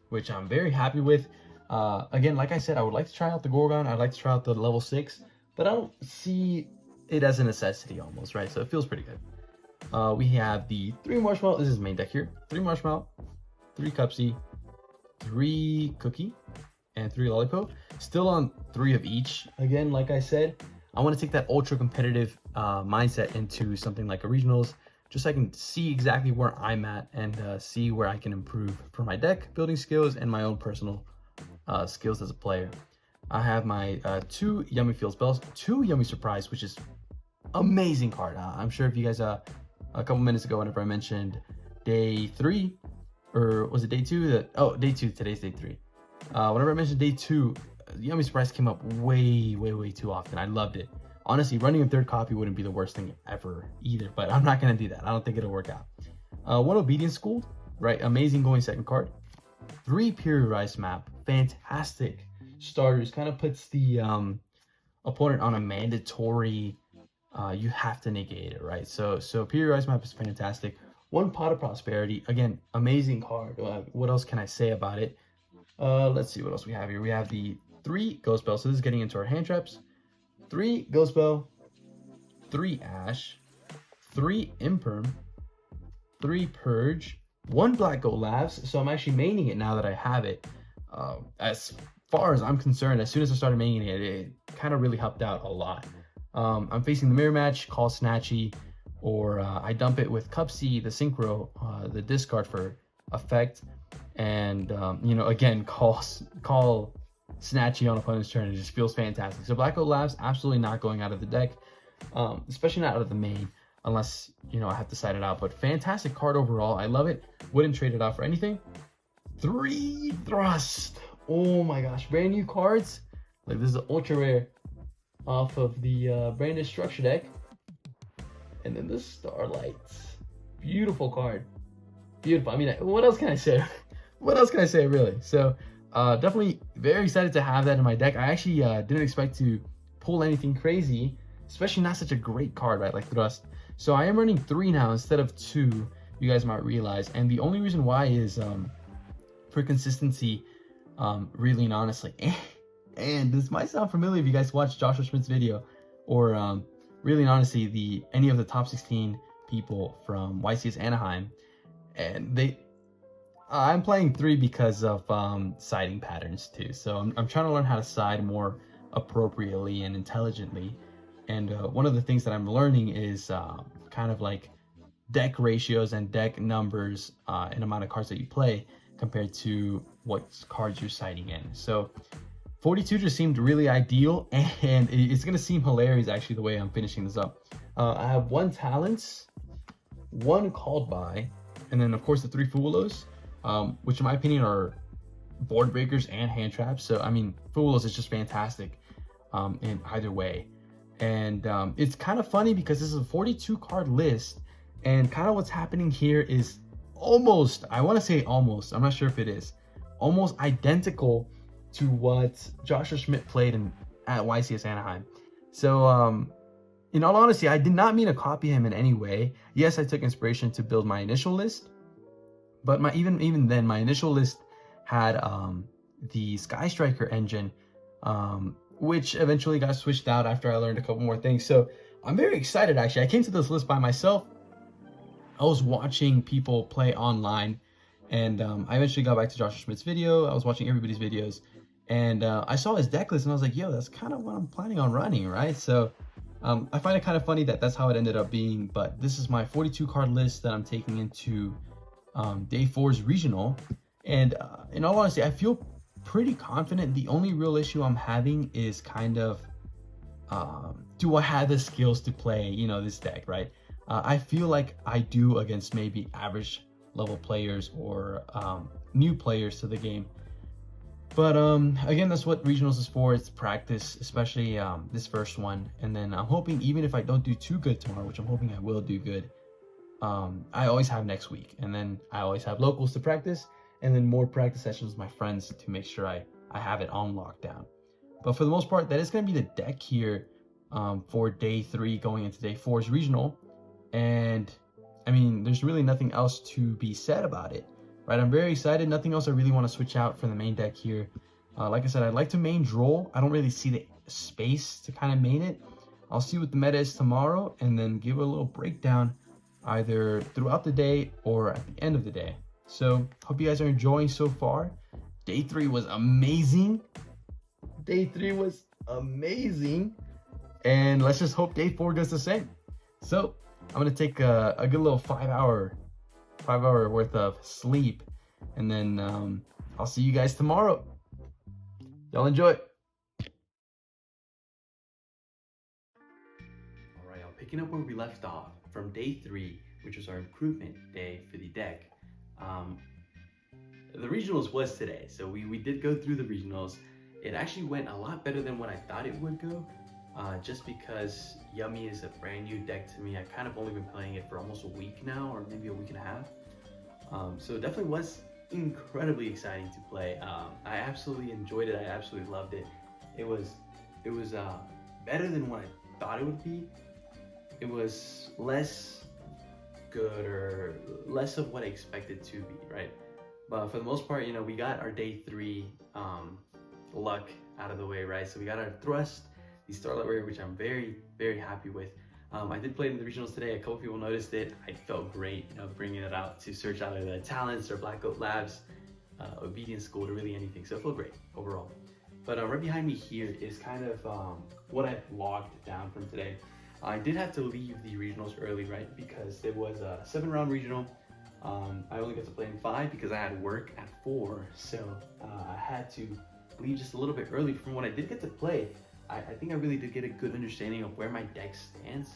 which I'm very happy with. Again, like I said, I would like to try out the Gorgon. I'd like to try out the level 6, but I don't see it as a necessity almost, right? So it feels pretty good. We have the 3 Marshmallow. This is main deck here. 3 Marshmallow, 3 Cupsy, 3 Cookie, and 3 Lollipo. Still on 3 of each. Again, like I said, I want to take that ultra competitive mindset into something like a regionals, just so I can see exactly where I'm at and see where I can improve for my deck building skills and my own personal skills as a player. I have my 2 Yummy Field Spells, 2 Yummy Surprise, which is amazing card. I'm sure if you guys a couple minutes ago, whenever I mentioned day 3, or was it day 2? Day 2. Today's day 3. Whenever I mentioned day 2, Yummy Surprise came up way too often. I loved it. Honestly, running a 3rd copy wouldn't be the worst thing ever either, but I'm not going to do that. I don't think it'll work out. 1 Obedience School, right? Amazing going 2nd card. 3 Periodized Map, fantastic starters. Kind of puts the opponent on a mandatory, you have to negate it, right? So Periodized Map is fantastic. 1 Pot of Prosperity, again, amazing card. What else can I say about it? Let's see what else we have here. We have the 3 Ghost Bell, so this is getting into our hand traps. 3 Ghost Bell, 3 Ash, 3 Imperm, 3 Purge, 1 Black Gold Labs. So I'm actually maining it now that I have it. As far as I'm concerned, as soon as I started maining it, it kind of really helped out a lot. I'm facing the mirror match, call Snatchy, or I dump it with Cupsy, the Synchro, the discard for effect, and you know, again, call Snatchy on opponent's turn. It just feels fantastic. So Black Gold Labs absolutely not going out of the deck, especially not out of the main, unless, you know, I have to side it out. But fantastic card overall. I love it. Wouldn't trade it out for anything. 3 thrust. Oh my gosh, brand new cards. Like this is an ultra rare off of the brand new structure deck. And then the Starlights. Beautiful card. Beautiful. I mean, what else can I say? What else can I say, really? So, definitely very excited to have that in my deck. I actually didn't expect to pull anything crazy, especially not such a great card, right? Like Thrust. So I am running 3 now instead of 2, you guys might realize. And the only reason why is for consistency, really and honestly. And this might sound familiar if you guys watched Joshua Schmidt's video, or really and honestly, any of the top 16 people from YCS Anaheim. And I'm playing 3 because of siding patterns too. So I'm trying to learn how to side more appropriately and intelligently. And one of the things that I'm learning is kind of like deck ratios and deck numbers and amount of cards that you play compared to what cards you're siding in. So 42 just seemed really ideal, and it's going to seem hilarious actually the way I'm finishing this up. I have 1 Talents, 1 Called By, and then of course the 3 Fulos, which in my opinion are board breakers and hand traps. So I mean, Fulos is just fantastic in either way. And it's kind of funny because this is a 42 card list, and kind of what's happening here is almost, I want to say almost, I'm not sure if it is, almost identical to what Joshua Schmidt played at YCS Anaheim. So in all honesty, I did not mean to copy him in any way. Yes, I took inspiration to build my initial list, but even then, my initial list had the Sky Striker engine, which eventually got switched out after I learned a couple more things. So I'm very excited actually. I came to this list by myself. I was watching people play online, and I eventually got back to Joshua Schmidt's video. I was watching everybody's videos, and I saw his deck list, and I was like, yo, that's kind of what I'm planning on running, right? So I find it kind of funny that that's how it ended up being, but this is my 42 card list that I'm taking into day 4's regional. And in all honesty, I feel pretty confident. The only real issue I'm having is kind of, do I have the skills to play, this deck, right? I feel like I do against maybe average level players or new players to the game. But again, that's what regionals is for. It's practice, especially this first one. And then I'm hoping, even if I don't do too good tomorrow, which I'm hoping I will do good, I always have next week. And then I always have locals to practice, and then more practice sessions with my friends to make sure I have it on lockdown. But for the most part, that is going to be the deck here for day 3 going into day 4's regional. And I mean, there's really nothing else to be said about it, right? I'm very excited. Nothing else I really want to switch out for the main deck here. Like I said, I'd like to main Droll. I don't really see the space to kind of main it. I'll see what the meta is tomorrow, and then give a little breakdown either throughout the day or at the end of the day. So hope you guys are enjoying so far. Day 3 was amazing. Day 3 was amazing. And let's just hope day 4 does the same. So I'm gonna take a good little 5 hour worth of sleep, and then I'll see you guys tomorrow. Y'all enjoy. All right, picking up where we left off from day 3, which was our improvement day for the deck. The regionals was today, so we did go through the regionals. It actually went a lot better than what I thought it would go. Just because Yummy is a brand new deck to me. I've kind of only been playing it for almost a week now, or maybe a week and a half. So it definitely was incredibly exciting to play. I absolutely enjoyed it. I absolutely loved it. It was better than what I thought it would be. It was less good, or less of what I expected to be, right? But for the most part, we got our day 3 luck out of the way, right? So we got our Thrust, the Starlight Rare, which I'm very, very happy with. I did play in the regionals today. A couple people noticed it. I felt great, bringing it out to search out either Talents or Black Goat Labs, Obedience School, to really anything. So it felt great overall. But right behind me here is kind of what I've logged down from today. I did have to leave the regionals early, right? Because there was a 7-round regional. I only got to play in 5 because I had work at 4. So I had to leave just a little bit early. From what I did get to play, I think I really did get a good understanding of where my deck stands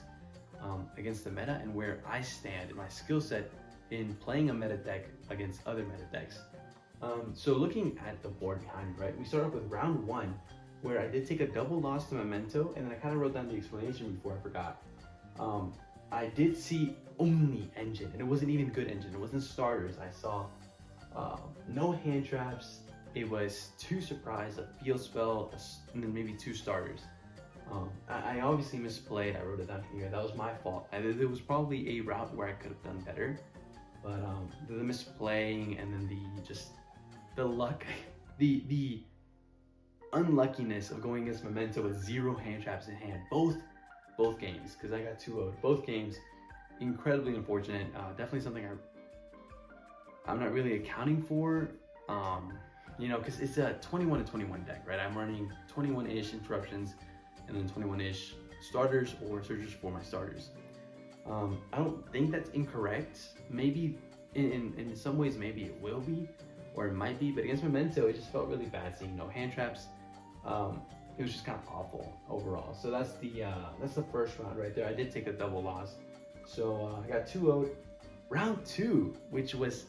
against the meta, and where I stand in my skill set in playing a meta deck against other meta decks. So looking at the board behind me, right, we start off with round 1, where I did take a double loss to Memento, and then I kind of wrote down the explanation before I forgot. I did see only engine, and it wasn't even good engine. It wasn't starters. I saw no hand traps. It was 2 surprise, a field spell, and then maybe 2 starters. I obviously misplayed. I wrote it down here. That was my fault. There was probably a route where I could have done better, but the misplaying and then the luck, the unluckiness of going against Memento with 0 hand traps in hand, both games, because I got 2-0'd both games. Incredibly unfortunate. Definitely something I'm not really accounting for. You know, because it's a 21 to 21 deck, right? I'm running 21-ish interruptions and then 21-ish starters or searchers for my starters. I don't think that's incorrect. Maybe in some ways, maybe it will be, or it might be, but against Memento, it just felt really bad seeing no hand traps. It was just kind of awful overall. So that's the first round right there. I did take a double loss. So I got 2-0'd. Round 2, which was,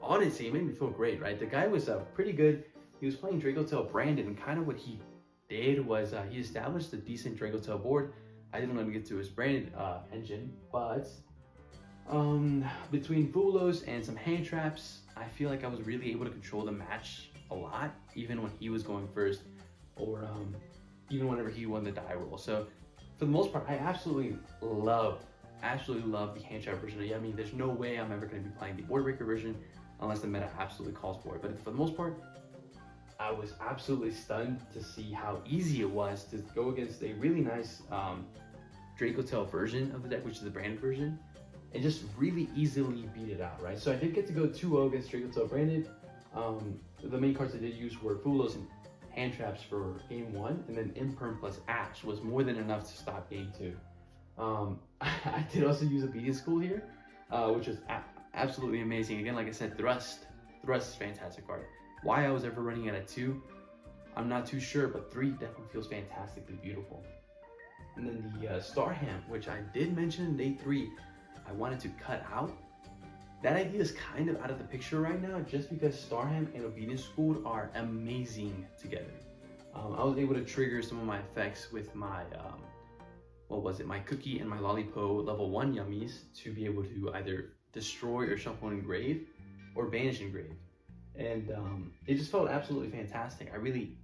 honestly, it made me feel great, right? The guy was pretty good. He was playing Dracotail Brandon, and kind of what he did was he established a decent Dracotail board. I didn't let him get to his Brandon engine, but between Fulos and some hand traps, I feel like I was really able to control the match a lot, even when he was going first, or even whenever he won the die roll. So for the most part, I absolutely love the hand trap version of Yummy. There's no way I'm ever going to be playing the board breaker version unless the meta absolutely calls for it. But for the most part, I was absolutely stunned to see how easy it was to go against a really nice Dracotail version of the deck, which is the branded version, and just really easily beat it out, right? So I did get to go 2-0 against Dracotail branded. The main cards I did use were Fulos and hand traps for game 1, and then Imperm plus Ash was more than enough to stop game 2. I did also use Obedience School here, which was absolutely amazing. Again, like I said, Thrust is a fantastic card. Why I was ever running it at 2, I'm not too sure, but 3 definitely feels fantastically beautiful. And then the Starham, which I did mention in day 3, I wanted to cut out. That idea is kind of out of the picture right now, just because Starham and Obedience School are amazing together. I was able to trigger some of my effects with my, my Cookie and my Lollipo level 1 Yummies to be able to either destroy or shuffle and engrave, or banish engrave. And it just felt absolutely fantastic. I really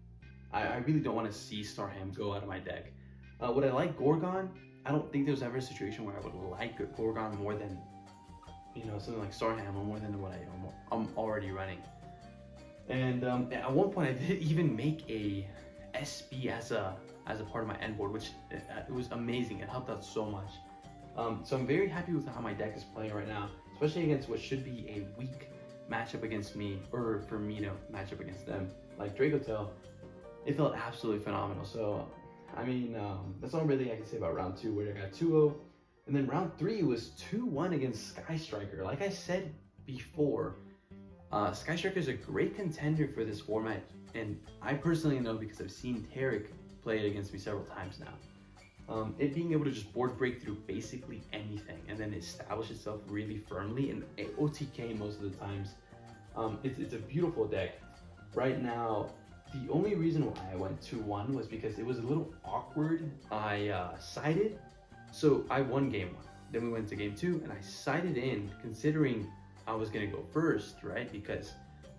don't want to see Starham go out of my deck. Would I like Gorgon? I don't think there was ever a situation where I would like Gorgon more than, you know, something like Starham, or more than what I'm already running. And at one point I did even make a SB as a part of my end board, which it was amazing. It helped out so much. So I'm very happy with how my deck is playing right now, especially against what should be a weak matchup against me, or for me to match up against them, like Dracotail. It felt absolutely phenomenal. So I mean, that's all really I can say about round 2, where I got 2-0. And then round 3 was 2-1 against Sky Striker. Like I said before, Sky Striker is a great contender for this format, and I personally know because I've seen Tariq play it against me several times now. It being able to just board break through basically anything and then establish itself really firmly in OTK most of the times. It's a beautiful deck. Right now, the only reason why I went 2-1 was because it was a little awkward. I sided, so I won game 1. Then we went to game 2, and I sided in considering I was gonna go first, right? Because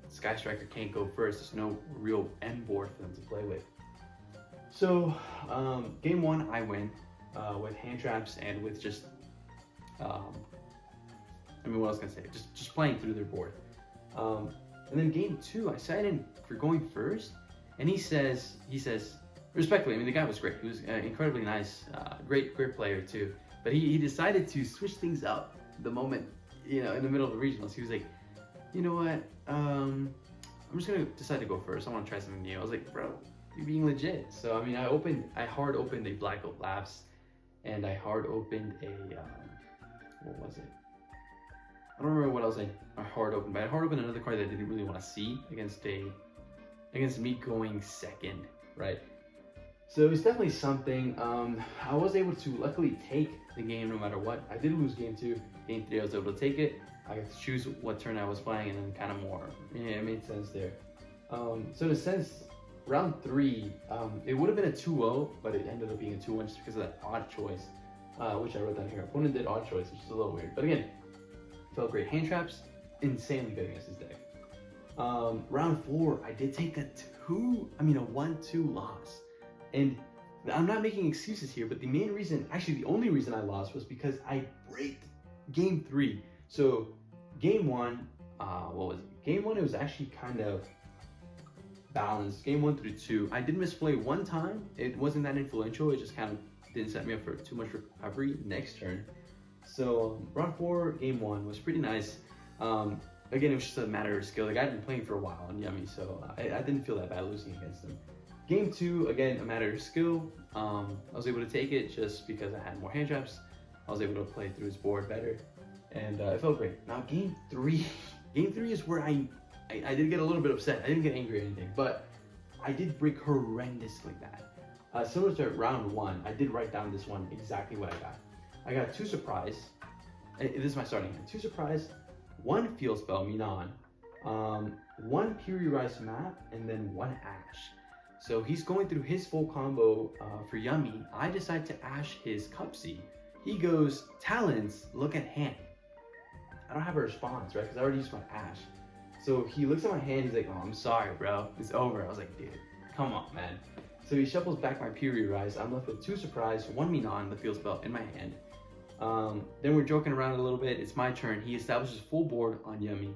Sky Striker can't go first. There's no real end board for them to play with. So game 1 I win with hand traps and with just, what else can I say? Just playing through their board. And then game 2 I sided in for going first. And he says, respectfully, I mean, the guy was great. He was incredibly nice, great player too. But he decided to switch things up the moment, you know, in the middle of the regionals. He was like, you know what, I'm just gonna decide to go first. I want to try something new. I was like, bro, you're being legit. So I mean, I hard opened a Black Oak Labs, and I hard opened a, what was it? I don't remember what else I hard opened, but I hard opened another card that I didn't really want to see against me going second, right? So it was definitely something. I was able to luckily take the game no matter what. I did lose game 2. Game 3 I was able to take it. I got to choose what turn I was playing, and then kind of more. Yeah, it made sense there. So in a sense, round 3, it would have been a 2-0, but it ended up being a 2-1 just because of that odd choice, which I wrote down here. Opponent did odd choice, which is a little weird. But again, felt great. Hand traps, insanely good against this deck. Round 4, I did take a 1-2 loss. And I'm not making excuses here, but the main reason, actually the only reason I lost was because I braked game 3. So game 1, what was it? Game 1, it was actually kind of balanced. Game 1 through 2, I did misplay one time. It wasn't that influential. It just kind of didn't set me up for too much recovery next turn. So round 4, game 1 was pretty nice. Again, it was just a matter of skill. Like, I'd been playing for a while on Yummy, so I didn't feel that bad losing against him. Game 2, again, a matter of skill. I was able to take it just because I had more hand traps. I was able to play through his board better, and it felt great. Now game 3 is where I did get a little bit upset. I didn't get angry or anything, but I did break horrendously bad. Similar to round 1, I did write down this one exactly what I got. I got 2 surprise. This is my starting hand. 2 surprise, 1 field spell, Minan, 1 periodize map, and then 1 ash. So he's going through his full combo for Yummy. I decide to ash his Cupsy. He goes, Talons, look at hand. I don't have a response, right? Because I already used my ash. So he looks at my hand, he's like, oh, I'm sorry, bro. It's over. I was like, dude, come on, man. So he shuffles back my periodize. I'm left with 2 surprise, 1 Minan, the field spell, in my hand. Then we're joking around a little bit. It's my turn. He establishes full board on Yummy.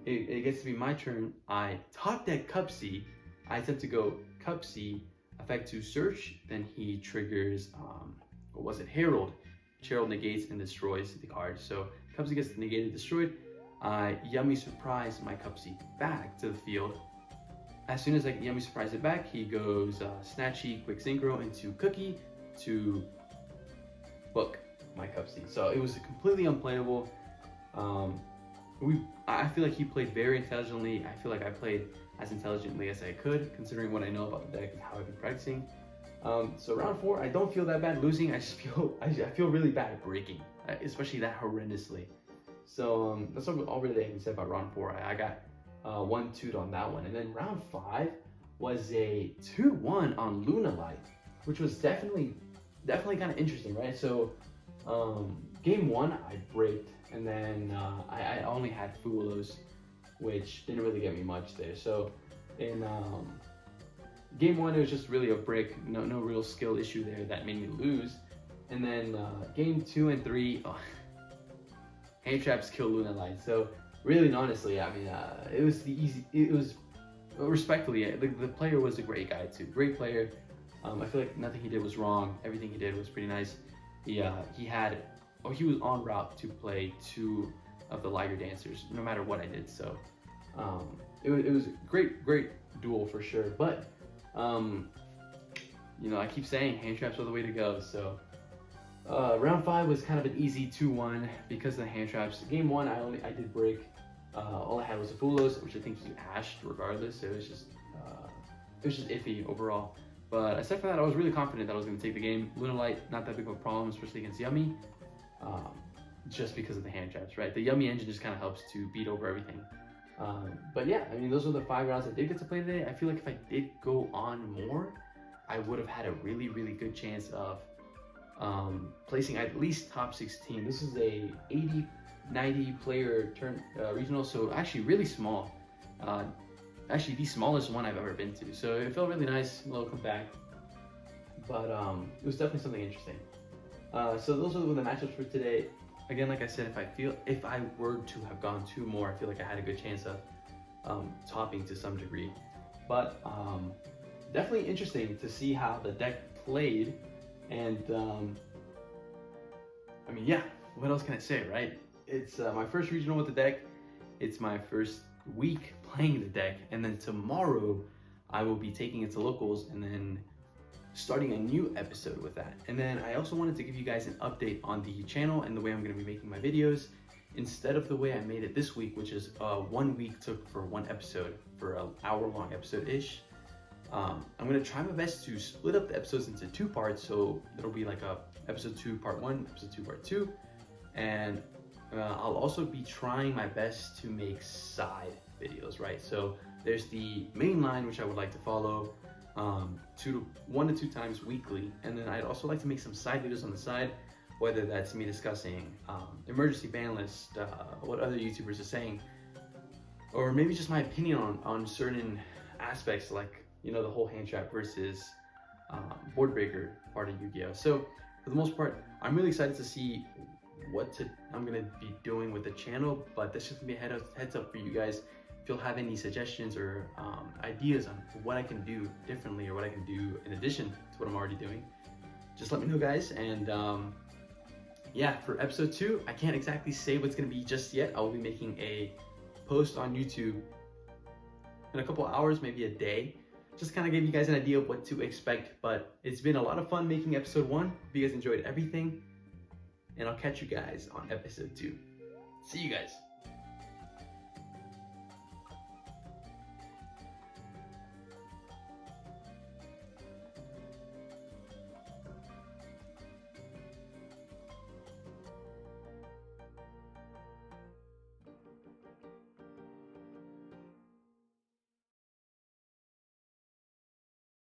It gets to be my turn. I top deck Cupsy. I attempt to go Cupsy, effect to search. Then he triggers, what was it? Herald. Herald negates and destroys the card. So Cupsy gets negated, destroyed. Yummy surprise my Cupsy back to the field. As soon as I Yummy surprise it back, he goes Snatchy, Quick Synchro into Cookie to book my Cupsy. So it was completely unplayable. I feel like he played very intelligently. I feel like I played as intelligently as I could, considering what I know about the deck and how I've been practicing. So round 4, I don't feel that bad losing. I just feel I feel really bad breaking, especially that horrendously. So that's all really I can say about round 4. I got 1-2'd on that one, and then round 5 was a 2-1 on Luna Light, which was definitely kind of interesting, right? So game 1 I braked, and then I only had Fulos, which didn't really get me much there. So in game 1, it was just really a break, no real skill issue there that made me lose. And then game 2 and 3, hand traps kill Luna Light. So really and honestly, I mean, it was respectfully, the player was a great guy too, great player. I feel like nothing he did was wrong. Everything he did was pretty nice. He was en route to play 2 of the Liger Dancers, no matter what I did. So it was a great duel for sure. But I keep saying hand traps are the way to go. So round 5 was kind of an easy 2-1 because of the hand traps. Game 1, I did break. All I had was a Fulos, which I think he ashed regardless. It was just iffy overall. But aside from that, I was really confident that I was going to take the game. Luna Light, not that big of a problem, especially against Yummy, just because of the hand traps, right? The Yummy engine just kind of helps to beat over everything. But yeah, I mean, those are the 5 rounds I did get to play today. I feel like if I did go on more, I would have had a really good chance of placing at least top 16. This is a 80-90 player turn regional, so actually really small. Actually the smallest one I've ever been to. So it felt really nice, a little compact. But it was definitely something interesting. So those are the matchups for today. Again, like I said, if I were to have gone 2 more, I feel like I had a good chance of topping to some degree. But definitely interesting to see how the deck played. And I mean, yeah, what else can I say, right? It's my first regional with the deck. It's my first week playing the deck, and then tomorrow I will be taking it to locals and then starting a new episode with that. And then I also wanted to give you guys an update on the channel and the way I'm going to be making my videos. Instead of the way I made it this week, which is 1 week took for 1 episode, for an hour-long episode-ish, I'm going to try my best to split up the episodes into 2 parts. So it'll be like a episode 2 part 1, episode 2 part 2, and I'll also be trying my best to make side videos, right? So there's the main line, which I would like to follow 1 to 2 times weekly, and then I'd also like to make some side videos on the side, whether that's me discussing emergency ban list, what other YouTubers are saying, or maybe just my opinion on certain aspects, like, you know, the whole hand trap versus board breaker part of Yu-Gi-Oh. So for the most part, I'm really excited to see what I'm gonna be doing with the channel, but this is gonna be a heads up for you guys. If you'll have any suggestions or ideas on what I can do differently or what I can do in addition to what I'm already doing, just let me know, guys. And yeah, for episode 2, I can't exactly say what's gonna be just yet. I will be making a post on YouTube in a couple hours, maybe a day. Just kind of give you guys an idea of what to expect, but it's been a lot of fun making episode 1. Hope you guys enjoyed everything, and I'll catch you guys on episode 2. See you guys.